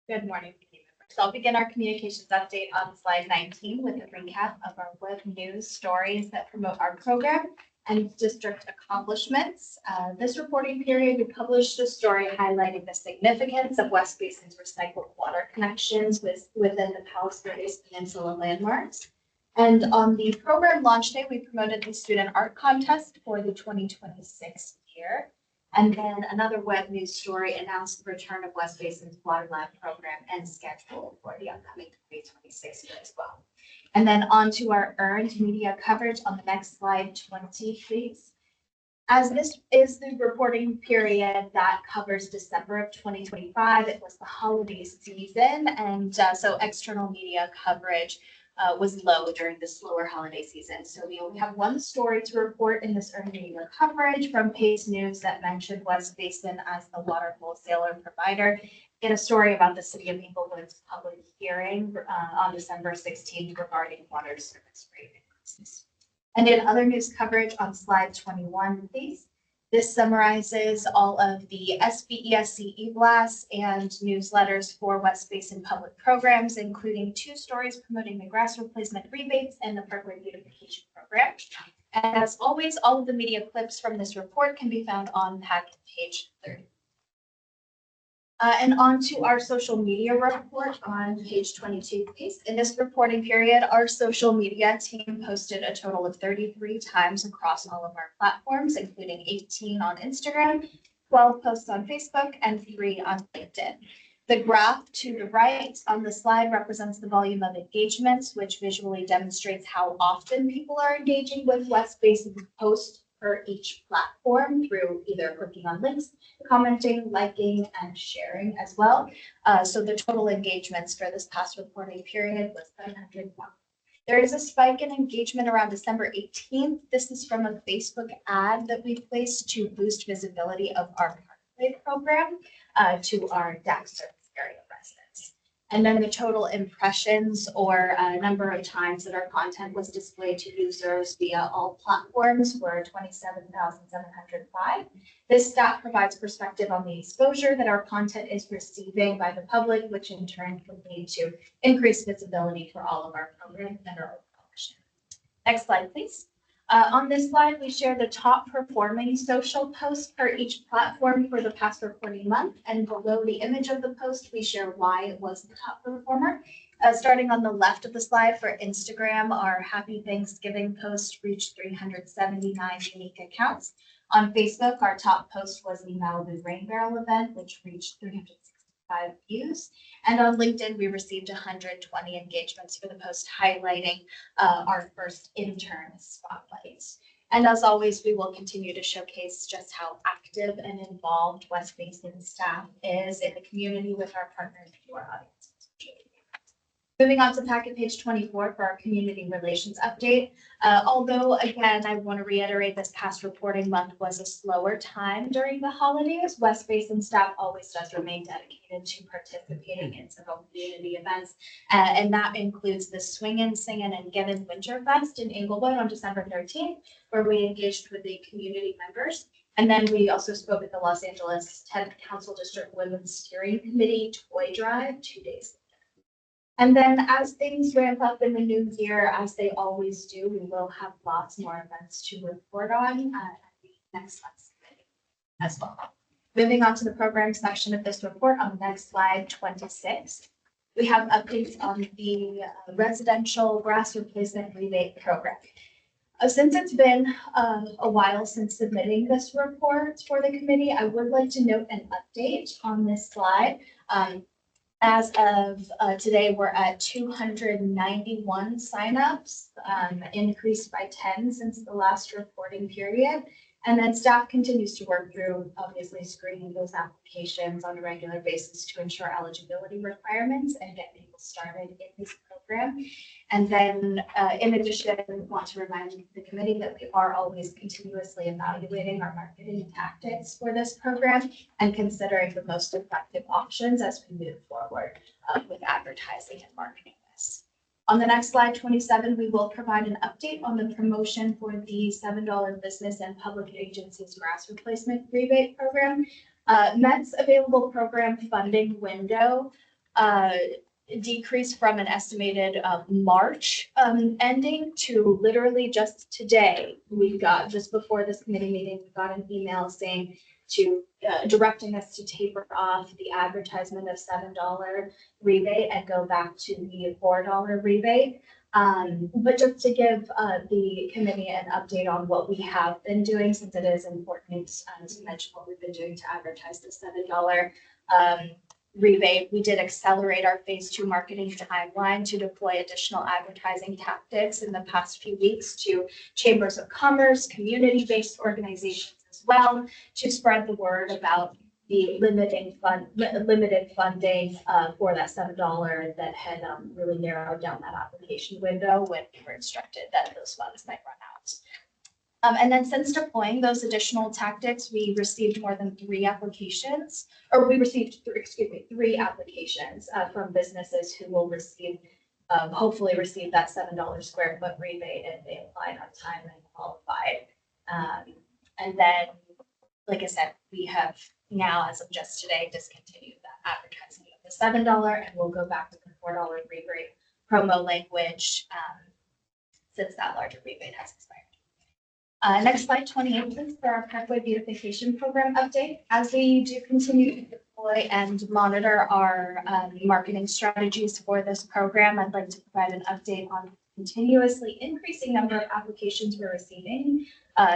Good morning, committee members. So I'll begin our communications update on slide 19 with a recap of our web news stories that promote our program and district accomplishments. This reporting period, we published a story highlighting the significance of West Basin's recycled water connections within the Palos Verdes Peninsula landmarks. And on the program launch day, we promoted the student art contest for the 2026 year. And then another web news story announced the return of West Basin's Water Lab program and schedule for the upcoming 2026 year as well. And then on to our earned media coverage on the next slide, 20, please. As this is the reporting period that covers December of 2025, it was the holiday season, and so external media coverage was low during the slower holiday season. So we only have one story to report in this earned media coverage from Pace News that mentioned West Basin as the water wholesaler provider. In a story about the city of Inglewood's public hearing on December 16th regarding water service rate increases. And in other news coverage on slide 21, please. This summarizes all of the SBESC e-blasts and newsletters for West Basin public programs, including 2 stories promoting the grass replacement rebates and the parkway beautification program. And as always, all of the media clips from this report can be found on packet page 30. And on to our social media report on page 22, please. In this reporting period, our social media team posted a total of 33 times across all of our platforms, including 18 on Instagram, 12 posts on Facebook, and 3 on LinkedIn. The graph to the right on the slide represents the volume of engagements, which visually demonstrates how often people are engaging with West Basin posts per each platform through either clicking on links, commenting, liking, and sharing as well. So the total engagements for this past reporting period was 701. There is a spike in engagement around December 18th. This is from a Facebook ad that we placed to boost visibility of our Parkway program to our DAC service area residents. And then the total impressions or number of times that our content was displayed to users via all platforms were 27,705. This stat provides perspective on the exposure that our content is receiving by the public, which in turn can lead to increased visibility for all of our programs that are published. Next slide, please. On this slide, we share the top performing social posts for each platform for the past reporting month. And below the image of the post, we share why it was the top performer. Starting on the left of the slide for Instagram, our Happy Thanksgiving post reached 379 unique accounts. On Facebook, our top post was the Malibu Rain Barrel event, which reached 365 views. And on LinkedIn, we received 120 engagements for the post highlighting our first intern spotlight. And as always, we will continue to showcase just how active and involved West Basin staff is in the community with our partners to our audience. Moving on to packet page 24 for our community relations update. Although, again, I want to reiterate this past reporting month was a slower time during the holidays, West Basin staff always does remain dedicated to participating in several community events. And that includes the Swingin', Singin', and Gettin' Winterfest in Inglewood on December 13th, where we engaged with the community members. And then we also spoke at the Los Angeles 10th Council District Women's Steering Committee Toy Drive 2 days. And then as things ramp up in the new year, as they always do, we will have lots more events to report on at the next slide as well. Moving on to the program section of this report on the next slide, 26. We have updates on the residential grass replacement rebate program. Since it's been a while since submitting this report for the committee, I would like to note an update on this slide. As of today, we're at 291 signups, increased by 10 since the last reporting period. And then staff continues to work through, obviously, screening those applications on a regular basis to ensure eligibility requirements and get people started in this program. And then in addition, I want to remind the committee that we are always continuously evaluating our marketing tactics for this program and considering the most effective options as we move forward with advertising and marketing this. On the next slide, 27, we will provide an update on the promotion for the $7 business and public agencies grass replacement rebate program. MET's available program funding window decreased from an estimated March ending to literally just today. We got, just before this committee meeting, we got an email saying to directing us to taper off the advertisement of $7 rebate and go back to the $4 rebate. But just to give the committee an update on what we have been doing, since it is important to mention what we've been doing to advertise the $7 rebate. We did accelerate our phase 2 marketing timeline to deploy additional advertising tactics in the past few weeks to chambers of commerce, community-based organizations as well, to spread the word about the limited funding for that $7 that had really narrowed down that application window when we were instructed that those funds might run out. And then since deploying those additional tactics, we received more than 3 applications, or we received 3 applications from businesses who will receive, hopefully receive that $7 square foot rebate if they applied on time and qualified. And then, like I said, we have now, as of just today, discontinued that advertising of the $7, and we'll go back to the $4 rebate promo language since that larger rebate has expired. Next slide, 28, please, for our Parkway Beautification Program update. As we do continue to deploy and monitor our marketing strategies for this program, I'd like to provide an update on continuously increasing number of applications we're receiving.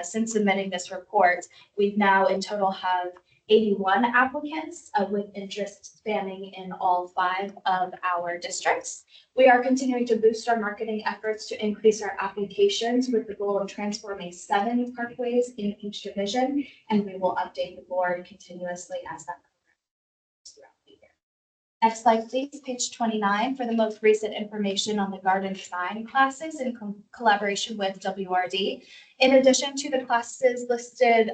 Since submitting this report, we've now in total have 81 applicants with interest spanning in all 5 of our districts. We are continuing to boost our marketing efforts to increase our applications with the goal of transforming 7 parkways in each division, and we will update the board continuously as that program goes throughout the year. Next slide, please, page 29 for the most recent information on the garden design classes in collaboration with WRD. In addition to the classes listed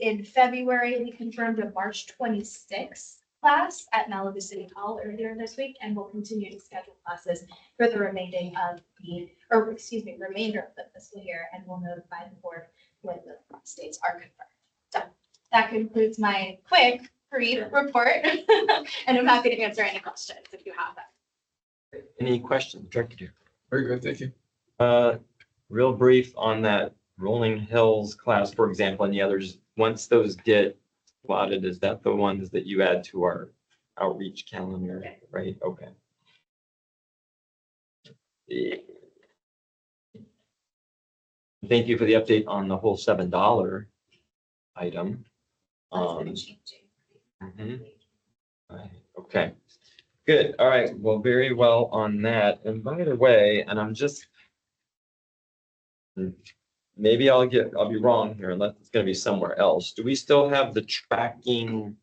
in February, we confirmed a March 26th class at Malibu City Hall earlier this week, and we'll continue to schedule classes for the remainder of the fiscal year, and we'll notify the board when the dates are confirmed. So that concludes my quick, brief report, and I'm happy to answer any questions if you have them. Any questions, Director Deere? Very good, thank you. Real brief on that Rolling Hills class, for example, and the others, once those get plotted, is that the ones that you add to our outreach calendar, right? Okay. Thank you for the update on the whole $7 item. That's been changing. Right, okay, good. All right, well, very well on that. And by the way, and I'm just, maybe I'll be wrong here unless it's going to be somewhere else. Do we still have the tracking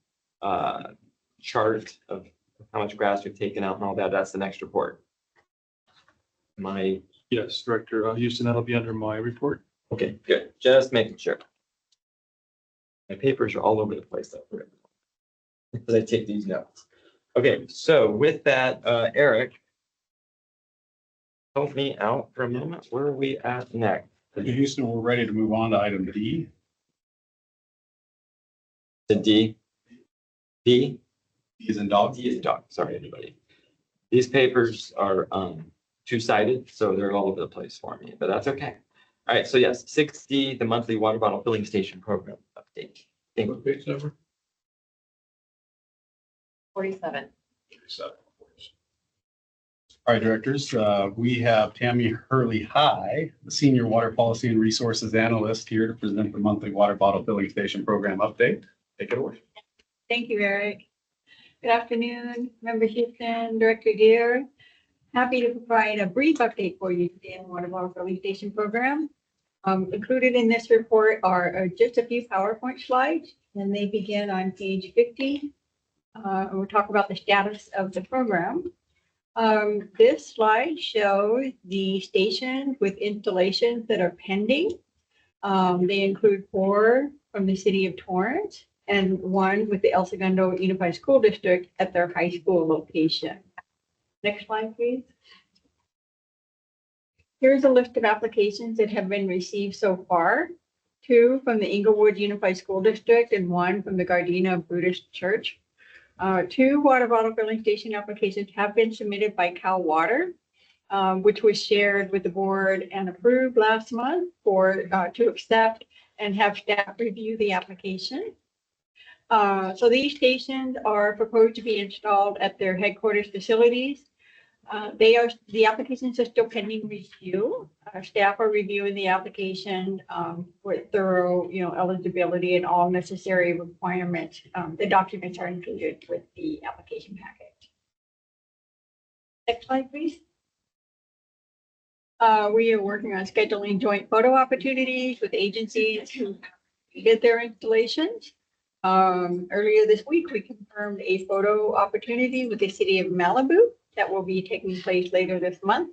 chart of how much grass we've taken out and all that? That's the next report. Yes, Director Houston, that'll be under my report. Okay, good. Just making sure. My papers are all over the place up here as I take these notes. Okay, so with that, Eric, help me out for a moment. Where are we at next? Houston, we're ready to move on to item D. The D. D? D is in dog. D is in dog. Sorry, everybody. These papers are two-sided, so they're all over the place for me, but that's okay. All right, so yes, 6D, the monthly water bottle filling station program update. Thank you. What page number? 47. All right, directors, we have Tammy Hurley High, the Senior Water Policy and Resources Analyst, here to present the monthly water bottle filling station program update. Take it away. Thank you, Eric. Good afternoon, Member Houston, Director Deere. Happy to provide a brief update for you today on the water bottle filling station program. Included in this report are just a few PowerPoint slides, and they begin on page 50. And we'll talk about the status of the program. This slide shows the stations with installations that are pending. They include 4 from the city of Torrance and 1 with the El Segundo Unified School District at their high school location. Next slide, please. Here's a list of applications that have been received so far. 2 from the Inglewood Unified School District and 1 from the Gardena Buddhist Church. 2 water bottle filling station applications have been submitted by Cal Water, which was shared with the board and approved last month to accept and have staff review the application. So these stations are proposed to be installed at their headquarters facilities. The applications are still pending review. Our staff are reviewing the application for thorough, eligibility and all necessary requirements. The documents are included with the application packet. Next slide, please. We are working on scheduling joint photo opportunities with agencies who did their installations. Earlier this week, we confirmed a photo opportunity with the city of Malibu that will be taking place later this month.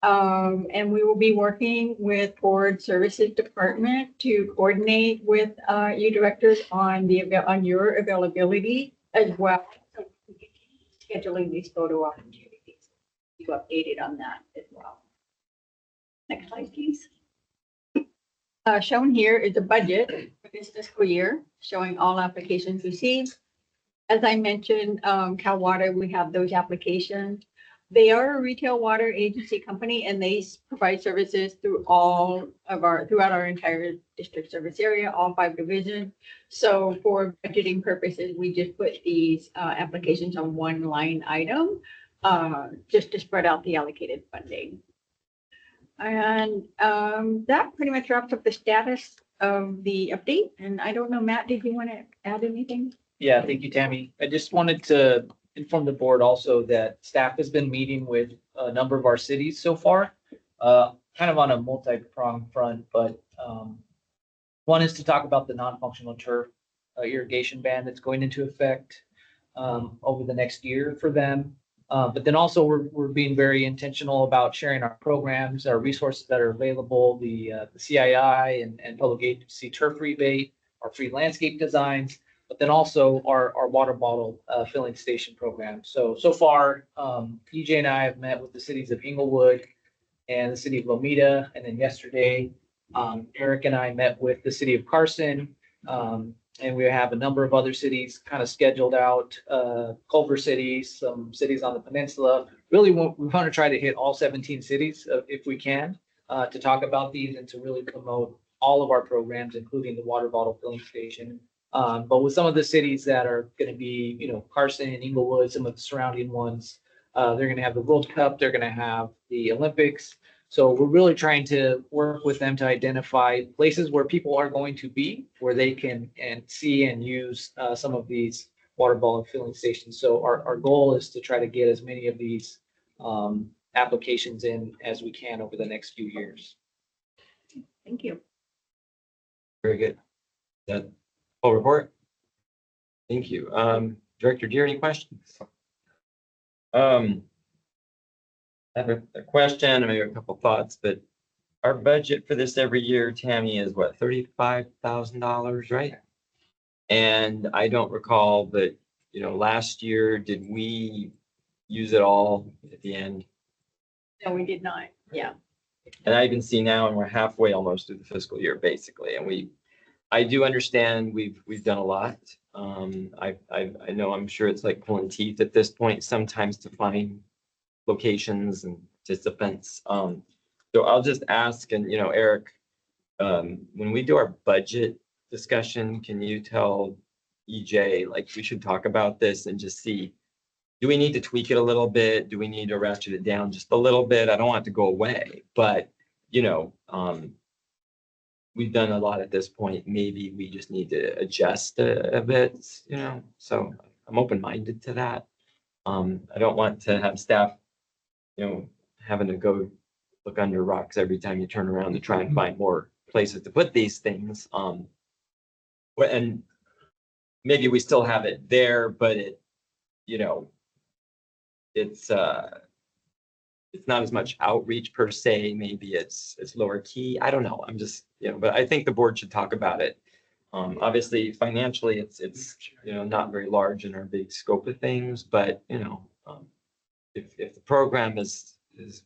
And we will be working with Board Services Department to coordinate with you directors on your availability as well. So we can keep scheduling these photo opportunities. You updated on that as well. Next slide, please. Shown here is a budget for this fiscal year, showing all applications received. As I mentioned, Cal Water, we have those applications. They are a retail water agency company and they provide services throughout our entire district service area, all 5 divisions. So for budgeting purposes, we just put these applications on one line item, just to spread out the allocated funding. And that pretty much wraps up the status of the update. And I don't know, Matt, did you want to add anything? Yeah, thank you, Tammy. I just wanted to inform the board also that staff has been meeting with a number of our cities so far, kind of on a multi-pronged front, but one is to talk about the non-functional turf irrigation ban that's going into effect over the next year for them. But then also we're being very intentional about sharing our programs, our resources that are available, the CII and public agency turf rebate, our free landscape designs, but then also our water bottle filling station program. So far, EJ and I have met with the cities of Inglewood and the city of Lomita. And then yesterday, Eric and I met with the city of Carson. And we have a number of other cities kind of scheduled out, Culver City, some cities on the peninsula. Really, we want to try to hit all 17 cities if we can, to talk about these and to really promote all of our programs, including the water bottle filling station. But with some of the cities that are going to be, Carson and Inglewood, some of the surrounding ones, they're going to have the World Cup, they're going to have the Olympics. So we're really trying to work with them to identify places where people are going to be, where they can see and use some of these water bottle filling stations. So our goal is to try to get as many of these applications in as we can over the next few years. Thank you. Very good. That full report. Thank you. Director, do you have any questions? I have a question, maybe a couple thoughts, but our budget for this every year, Tammy, is what, $35,000, right? And I don't recall, but last year, did we use it all at the end? No, we did not. Yeah. And I even see now, and we're halfway almost through the fiscal year, basically. And I do understand we've done a lot. I know, I'm sure it's like pulling teeth at this point sometimes to find locations and participants. So I'll just ask, and Eric, when we do our budget discussion, can you tell EJ, like, we should talk about this and just see, do we need to tweak it a little bit? Do we need to ratchet it down just a little bit? I don't want it to go away, but we've done a lot at this point. Maybe we just need to adjust a bit, so I'm open-minded to that. I don't want to have staff having to go look under rocks every time you turn around to try and find more places to put these things. And maybe we still have it there, but it's not as much outreach per se. Maybe it's lower key. I don't know. I'm just, but I think the board should talk about it. Obviously, financially, it's not very large in our big scope of things, but if the program is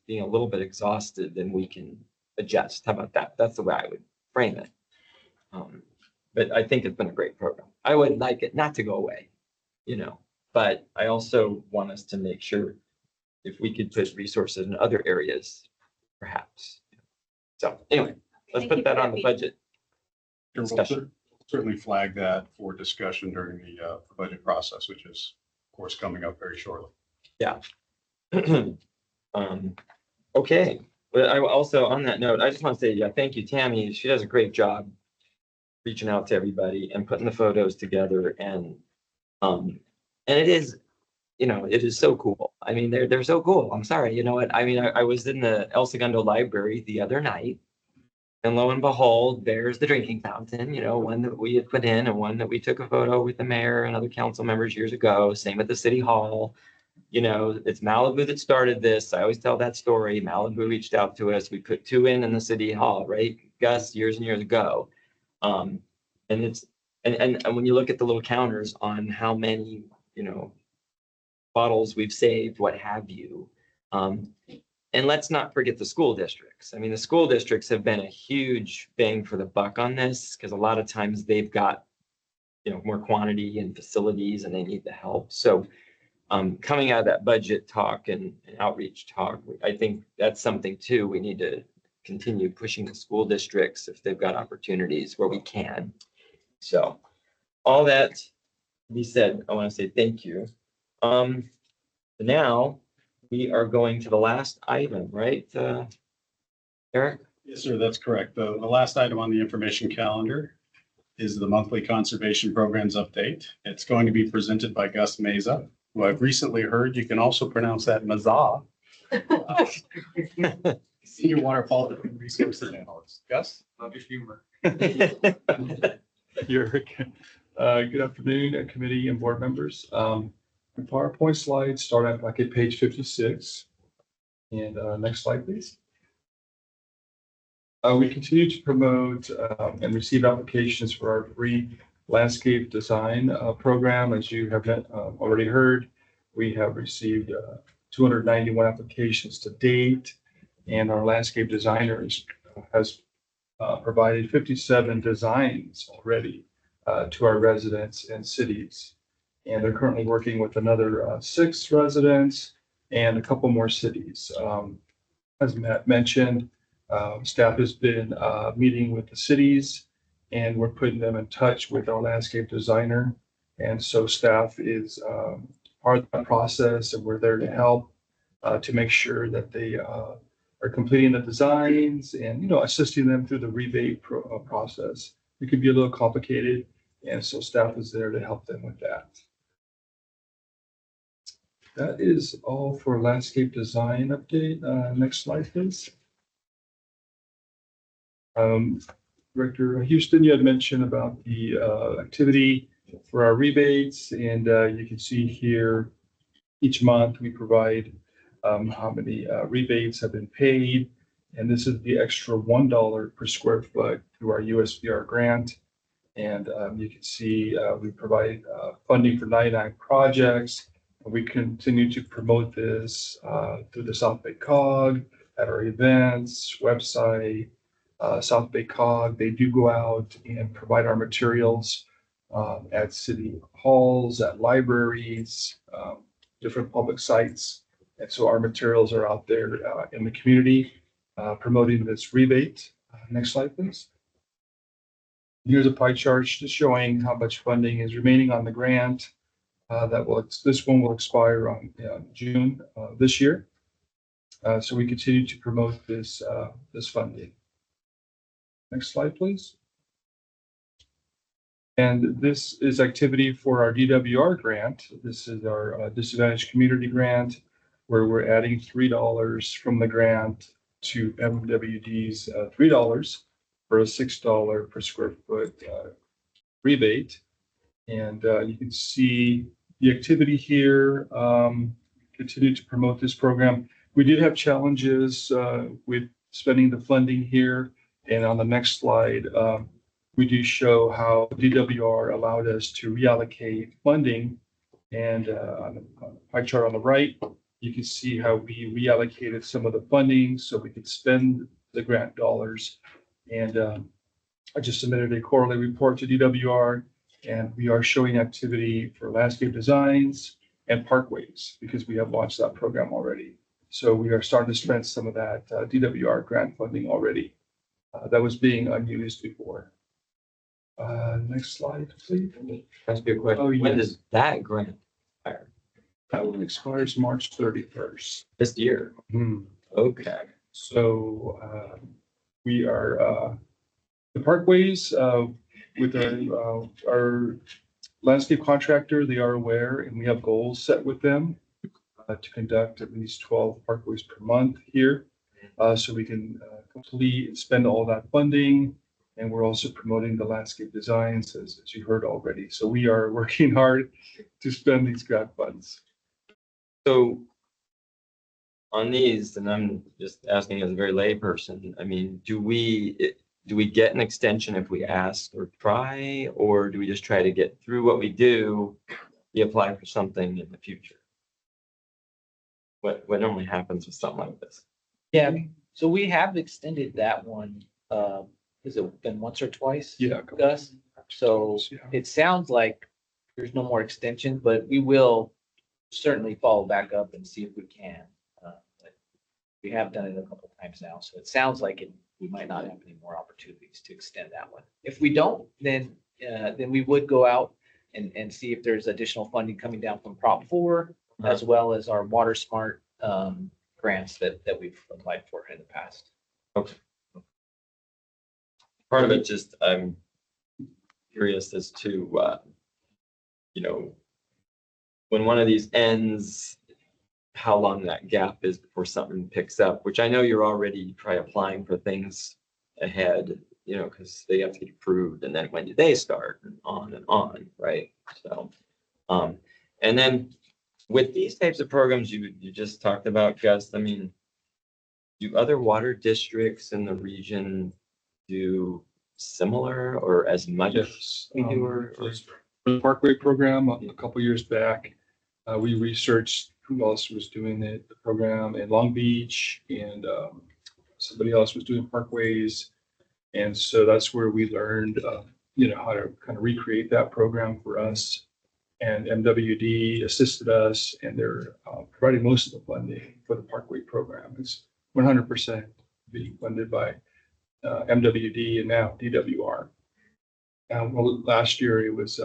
being a little bit exhausted, then we can adjust. How about that? That's the way I would frame it. But I think it's been a great program. I would like it not to go away, but I also want us to make sure if we could put resources in other areas, perhaps. So anyway, let's put that on the budget discussion. Certainly flag that for discussion during the budget process, which is, of course, coming up very shortly. Yeah. Okay, but I also, on that note, I just want to say, yeah, thank you, Tammy. She does a great job reaching out to everybody and putting the photos together and it is, it is so cool. I mean, they're so cool. I'm sorry, you know what? I mean, I was in the El Segundo Library the other night. And lo and behold, there's the drinking fountain, one that we had put in and one that we took a photo with the mayor and other council members years ago. Same at the city hall. It's Malibu that started this. I always tell that story. Malibu reached out to us. We put two in the city hall, right? Gus, years and years ago. And it's, and when you look at the little counters on how many, bottles we've saved, what have you. And let's not forget the school districts. I mean, the school districts have been a huge bang for the buck on this because a lot of times they've got, more quantity and facilities and they need the help. So coming out of that budget talk and outreach talk, I think that's something too. We need to continue pushing the school districts if they've got opportunities where we can. So all that be said, I want to say thank you. Now we are going to the last item, right? Eric? Yes, sir, that's correct. The last item on the information calendar is the monthly conservation programs update. It's going to be presented by Gus Meza, who I've recently heard you can also pronounce that Mazah. Senior Water Quality Resources Analyst. Gus? Love your humor. Good afternoon, committee and board members. The PowerPoint slides start at page 56. And next slide, please. We continue to promote and receive applications for our free landscape design program. As you have already heard, we have received 291 applications to date, and our landscape designers has provided 57 designs already to our residents and cities. And they're currently working with another 6 residents and a couple more cities. As Matt mentioned, staff has been meeting with the cities and we're putting them in touch with our landscape designer. And so staff is part of that process and we're there to help to make sure that they are completing the designs and, assisting them through the rebate process. It could be a little complicated. And so staff is there to help them with that. That is all for landscape design update. Next slide, please. Director Houston, you had mentioned about the activity for our rebates, and you can see here each month we provide how many rebates have been paid, and this is the extra $1 per square foot through our USBR grant. And you can see we provide funding for 99 projects. We continue to promote this through the South Bay COG at our events, website, South Bay COG. They do go out and provide our materials at city halls, at libraries, different public sites. And so our materials are out there in the community promoting this rebate. Next slide, please. Here's a pie chart just showing how much funding is remaining on the grant. This one will expire on June this year. So we continue to promote this funding. Next slide, please. And this is activity for our DWR grant. This is our disadvantaged community grant, where we're adding $3 from the grant to MWD's $3 for a $6 per square foot rebate. And you can see the activity here, continue to promote this program. We did have challenges with spending the funding here. And on the next slide, we do show how DWR allowed us to reallocate funding. And on the pie chart on the right, you can see how we reallocated some of the funding so we could spend the grant dollars. And I just submitted a quarterly report to DWR, and we are showing activity for landscape designs and parkways because we have launched that program already. So we are starting to spend some of that DWR grant funding already. That was being unused before. Next slide, please. That's a good question. Oh, When yes. does that grant expire? That one expires March 31st. This year? Okay. So we are, the parkways with our landscape contractor, they are aware, and we have goals set with them to conduct at least 12 parkways per month here. So we can complete and spend all that funding. And we're also promoting the landscape designs, as you heard already. So we are working hard to spend these grant funds. So on these, and I'm just asking as a very lay person, I mean, do we get an extension if we ask or try, or do we just try to get through what we do, we apply for something in the future? What normally happens with something like this? Yeah, so we have extended that one, has it been once or twice? Yeah. Gus? So Yeah. it sounds like there's no more extension, but we will certainly follow back up and see if we can. But we have done it a couple of times now, so it sounds like we might not have any more opportunities to extend that one. If we don't, then we would go out and see if there's additional funding coming down from Prop 4, as well as our Water Smart grants that we've applied for in the past. Okay. Part of it just, I'm curious as to, when one of these ends, how long that gap is before something picks up, which I know you're already probably applying for things ahead, because they have to get approved, and then when do they start, and on, right? So, and then with these types of programs you just talked about, Gus, I mean, do other water districts in the region do similar or as much as we do? Or For the Parkway program, a couple years back, we researched who else was doing the program in Long Beach, and somebody else was doing parkways. And so that's where we learned, how to kind of recreate that program for us. And MWD assisted us, and they're providing most of the funding for the Parkway program. It's 100% being funded by MWD and now DWR. Well, last year it was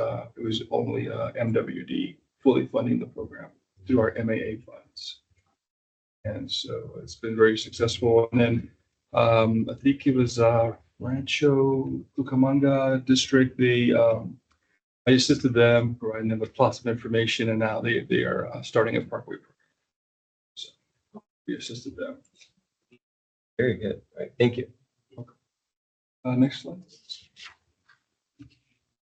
only MWD fully funding the program through our MAA funds. And so it's been very successful. And then I think it was Rancho Cucamonga district. I assisted them, providing them with lots of information, and now they are starting a Parkway program. So we assisted them. Very good. All right. Thank you. Next slide.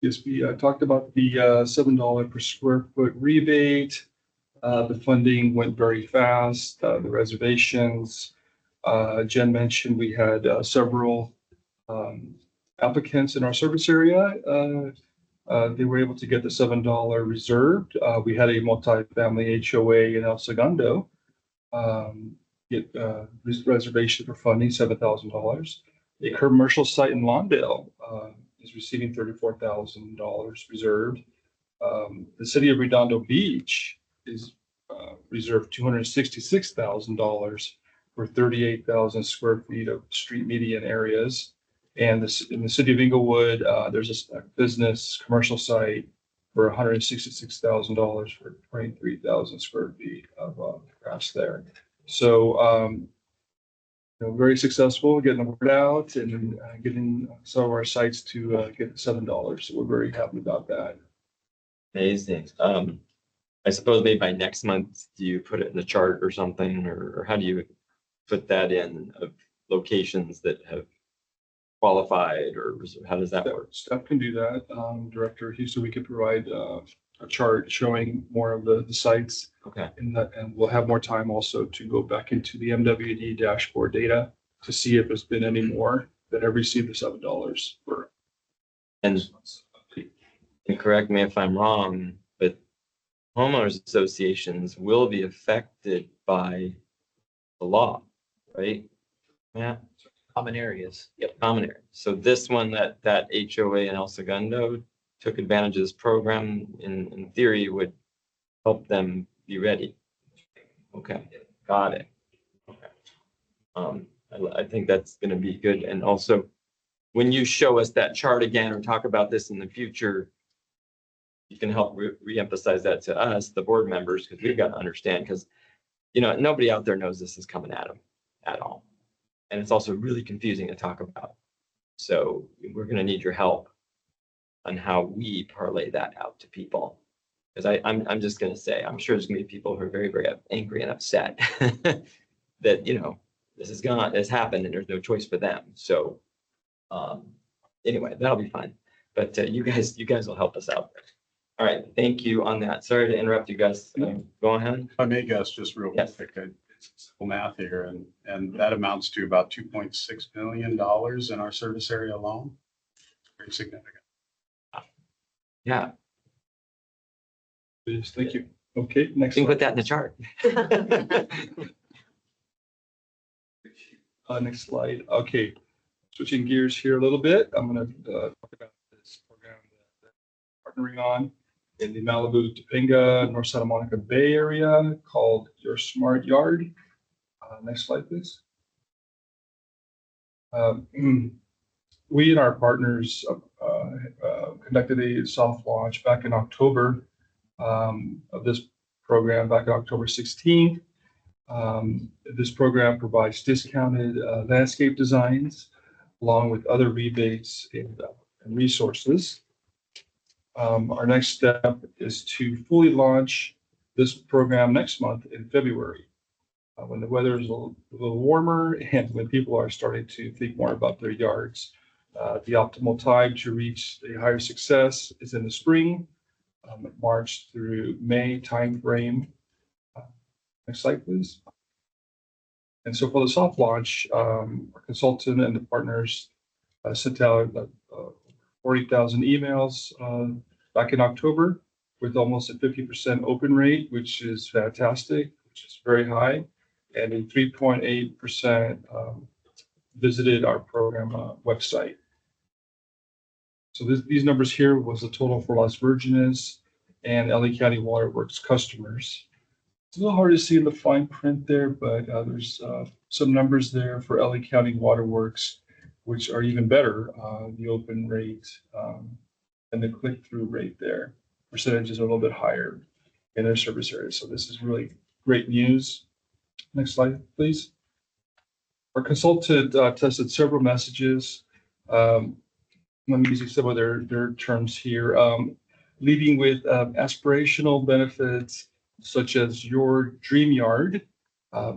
Yes, we talked about the $7 per square foot rebate. The funding went very fast. The reservations. Jen mentioned we had several applicants in our service area. They were able to get the $7 reserved. We had a multi-family HOA in El Segundo get reservation for funding, $7,000. A commercial site in Lawndale is receiving $34,000 reserved. The city of Redondo Beach is reserved $266,000 for 38,000 square feet of street median areas. And in the city of Inglewood, there's a business commercial site for $166,000 for 23,000 square feet of grass there. So, very successful getting the word out and getting some of our sites to get $7. So we're very happy about that. Amazing. I suppose maybe by next month, do you put it in the chart or something, or how do you put that in of locations that have qualified, or how does that work? Staff can do that. Director Houston, we could provide a chart showing more of the sites. Okay. And we'll have more time also to go back into the MWD dashboard data to see if there's been any more that have received the $7 for. And correct me if I'm wrong, but homeowners associations will be affected by the law, right? Yeah. Common areas. Yep. Common area. So this one, that HOA in El Segundo took advantage of this program, in theory would help them be ready. Okay, got it. Okay. I think that's going to be good. And also, when you show us that chart again or talk about this in the future, you can help reemphasize that to us, the board members, because we've got to understand, because, you know, nobody out there knows this is coming at them at all. And it's also really confusing to talk about. So we're going to need your help on how we parlay that out to people. Because I'm just going to say, I'm sure there's going to be people who are very, very angry and upset that, you know, this happened and there's no choice for them. So anyway, that'll be fine. But you guys will help us out. All right, thank you on that. Sorry to interrupt you guys. Go ahead. If I may guess, just real Yes. quick, it's simple math here, and that amounts to about $2.6 million in our service area alone. Very significant. Yeah, Yes, thank you. Okay, you next. can put slide. that in the chart. Next slide. Okay, switching gears here a little bit. I'm going to talk about this program that we're partnering on in the Malibu, Topanga, North Santa Monica Bay area called Your Smart Yard. Next slide, please. We and our partners conducted a soft launch back in October of this program, back on October 16th. This program provides discounted landscape designs along with other rebates and resources. Our next step is to fully launch this program next month in February, when the weather is a little warmer and when people are starting to think more about their yards. The optimal time to reach a higher success is in the spring, March through May timeframe. Next slide, please. And so for the soft launch, our consultant and the partners sent out 40,000 emails back in October with almost a 50% open rate, which is fantastic, which is very high. And a 3.8% visited our program website. So these numbers here was the total for Las Virgenes and LA County Water Works customers. It's a little hard to see in the fine print there, but there's some numbers there for LA County Water Works, which are even better. The open rate and the click-through rate there, percentages are a little bit higher in their service area. So this is really great news. Next slide, please. Our consultant tested several messages. Let me use some of their terms here. Leading with aspirational benefits such as your dream yard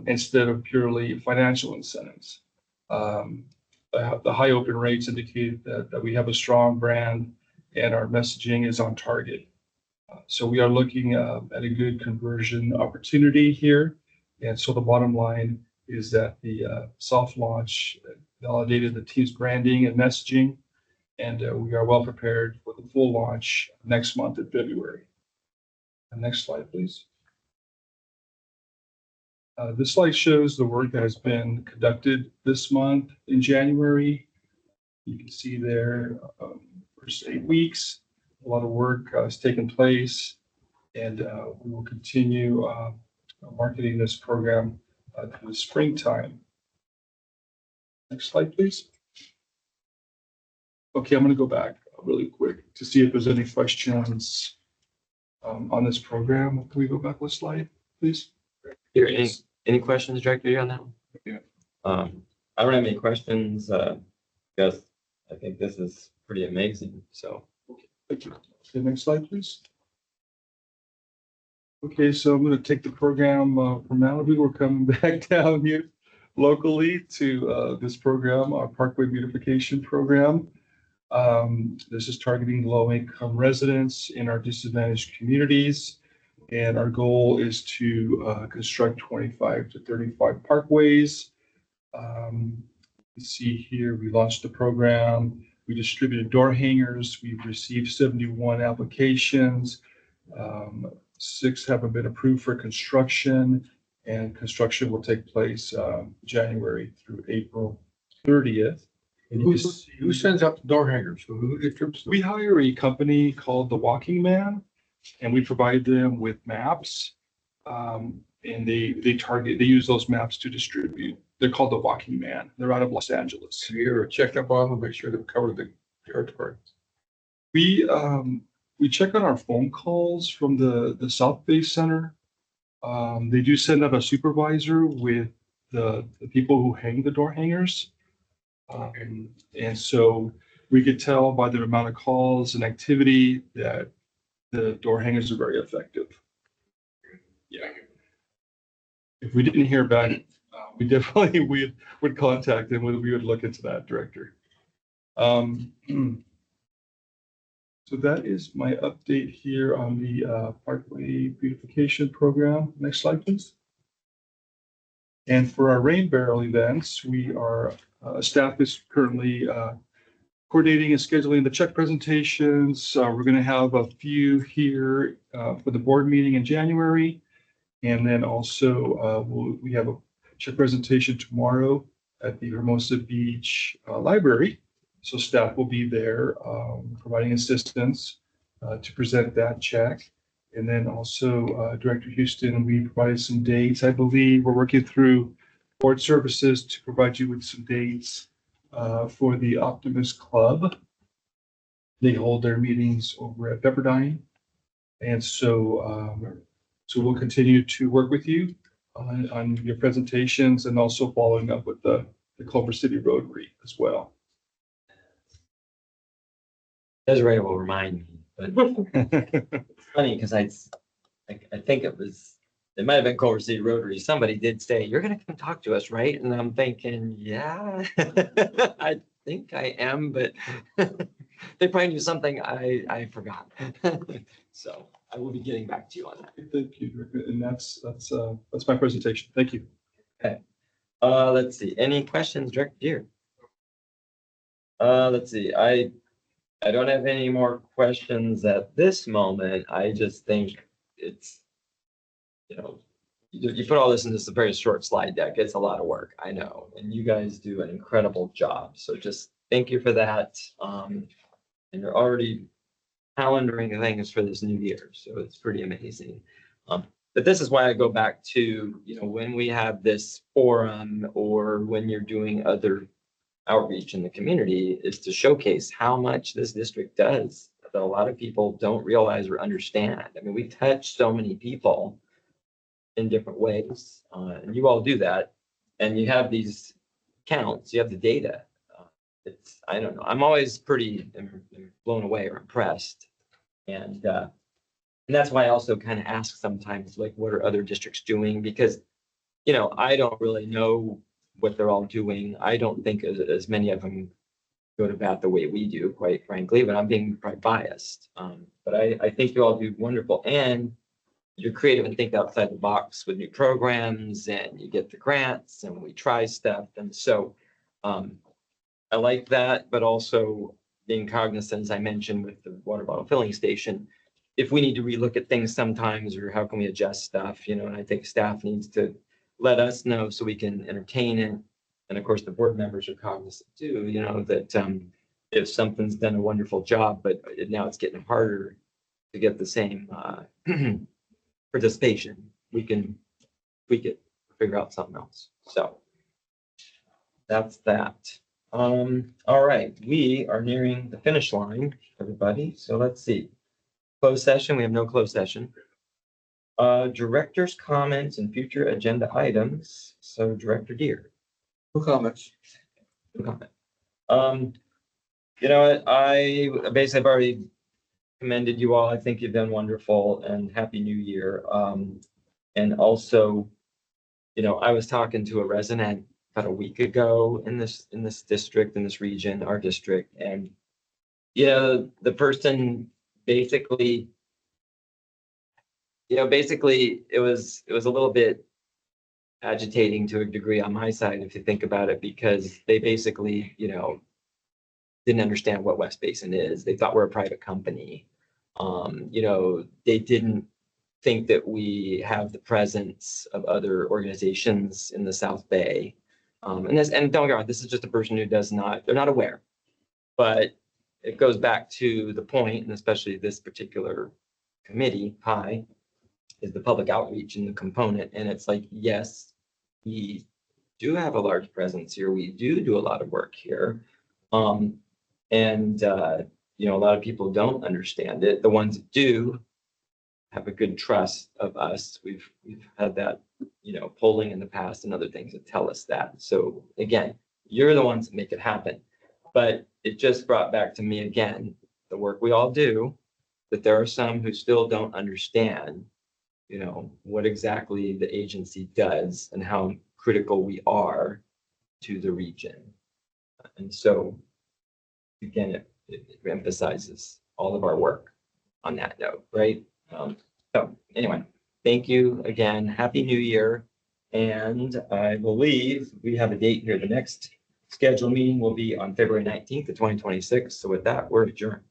instead of purely financial incentives. The high open rates indicate that we have a strong brand and our messaging is on target. So we are looking at a good conversion opportunity here. And so the bottom line is that the soft launch validated the team's branding and messaging, and we are well prepared for the full launch next month in February. Next slide, please. This slide shows the work that has been conducted this month in January. You can see there, first 8 weeks, a lot of work has taken place, and we will continue marketing this program through the springtime. Next slide, please. Okay, I'm going to go back really quick to see if there's any questions on this program. Can we go back one slide, please? Here, any questions, Director, on that one? Yeah. I don't have any questions, because I think this is pretty amazing, so. Thank you. Okay, next slide, please. Okay, so I'm going to take the program from Malibu. We're coming back down here locally to this program, our Parkway Beautification Program. This is targeting low-income residents in our disadvantaged communities. And our goal is to construct 25 to 35 parkways. You see here, we launched the program. We distributed door hangers. We've received 71 applications. 6 have been approved for construction, and construction will take place January through April 30th. And you can see, Who sends out the door hangers? Who distributes them? we hire a company called The Walking Man, and we provide them with maps. And they use those maps to distribute. They're called The Walking Man. They're out of Los Angeles. Have you ever checked up on them, make sure they've covered the yard part? We we check on our phone calls from the South Bay Center. They do send out a supervisor with the people who hang the door hangers. And so we could tell by the amount of calls and activity that the door hangers are very effective. Yeah. If we didn't hear back, we definitely would contact them. We would look into that, Director. So that is my update here on the Parkway Beautification Program. Next slide, please. And for our rain barrel events, we are, staff is currently coordinating and scheduling the check presentations. We're going to have a few here for the board meeting in January. And then also we have a check presentation tomorrow at the Hermosa Beach Library. So staff will be there providing assistance to present that check. And then also Director Houston, we provided some dates. I believe we're working through board services to provide you with some dates for the Optimist Club. They hold their meetings over at Pepperdine. And so, so we'll continue to work with you on your presentations and also following up with the Culver City Rotary as well. Desiree will remind me, but it's funny because I think it might have been Culver City Rotary. Somebody did say, "You're going to come talk to us, right?" And I'm thinking, yeah, I think I am, but they probably knew something I forgot. So I will be getting back to you on that. Thank you, Director. And that's my presentation. Thank you. Okay. Let's see. Any questions, Director Deere? Let's see. I don't have any more questions at this moment. I just think it's, you put all this in just a very short slide deck. It's a lot of work, I know, and you guys do an incredible job. So just thank you for that. And you're already calendaring things for this new year, so it's pretty amazing. But this is why I go back to, when we have this forum or when you're doing other outreach in the community, is to showcase how much this district does that a lot of people don't realize or understand. I mean, we touch so many people in different ways, and you all do that, and you have these counts, you have the data. I don't know, I'm always pretty blown away or impressed, and that's why I also kind of ask sometimes, like, what are other districts doing? Because I don't really know what they're all doing. I don't think as many of them go to bat the way we do, quite frankly, but I'm being probably biased. But I think you all do wonderful, and you're creative and think outside the box with new programs, and you get the grants, and we try stuff. And so I like that, but also being cognizant, as I mentioned, with the water bottle filling station, if we need to relook at things sometimes, or how can we adjust stuff, and I think staff needs to let us know so we can entertain it. And of course, the board members are cognizant too, that if something's done a wonderful job, but now it's getting harder to get the same participation, we can tweak it, figure out something else. So that's that. All right, we are nearing the finish line, everybody. So let's see. Closed session, we have no closed session. Director's comments and future agenda items. So Director Deere. No comments. No comment. You know what? I basically have already commended you all. I think you've done wonderful, and Happy New Year. And also, I was talking to a resident about a week ago in this district, in this region, our district, and the person basically it was a little bit agitating to a degree on my side, if you think about it, because they basically, didn't understand what West Basin is. They thought we're a private company. They didn't think that we have the presence of other organizations in the South Bay. And don't get me wrong, this is just a person who they're not aware, but it goes back to the point, and especially this particular committee, PI, is the public outreach and the component. And it's like, yes, we do have a large presence here. We do a lot of work here. a lot of people don't understand it. The ones that do have a good trust of us. We've had that, polling in the past and other things that tell us that. So again, you're the ones that make it happen. But it just brought back to me again, the work we all do, that there are some who still don't understand, what exactly the agency does and how critical we are to the region. And so, again, it emphasizes all of our work on that note, right? So anyway, thank you again. Happy New Year. And I believe we have a date here. The next scheduled meeting will be on February 19th of 2026. So with that, we're adjourned.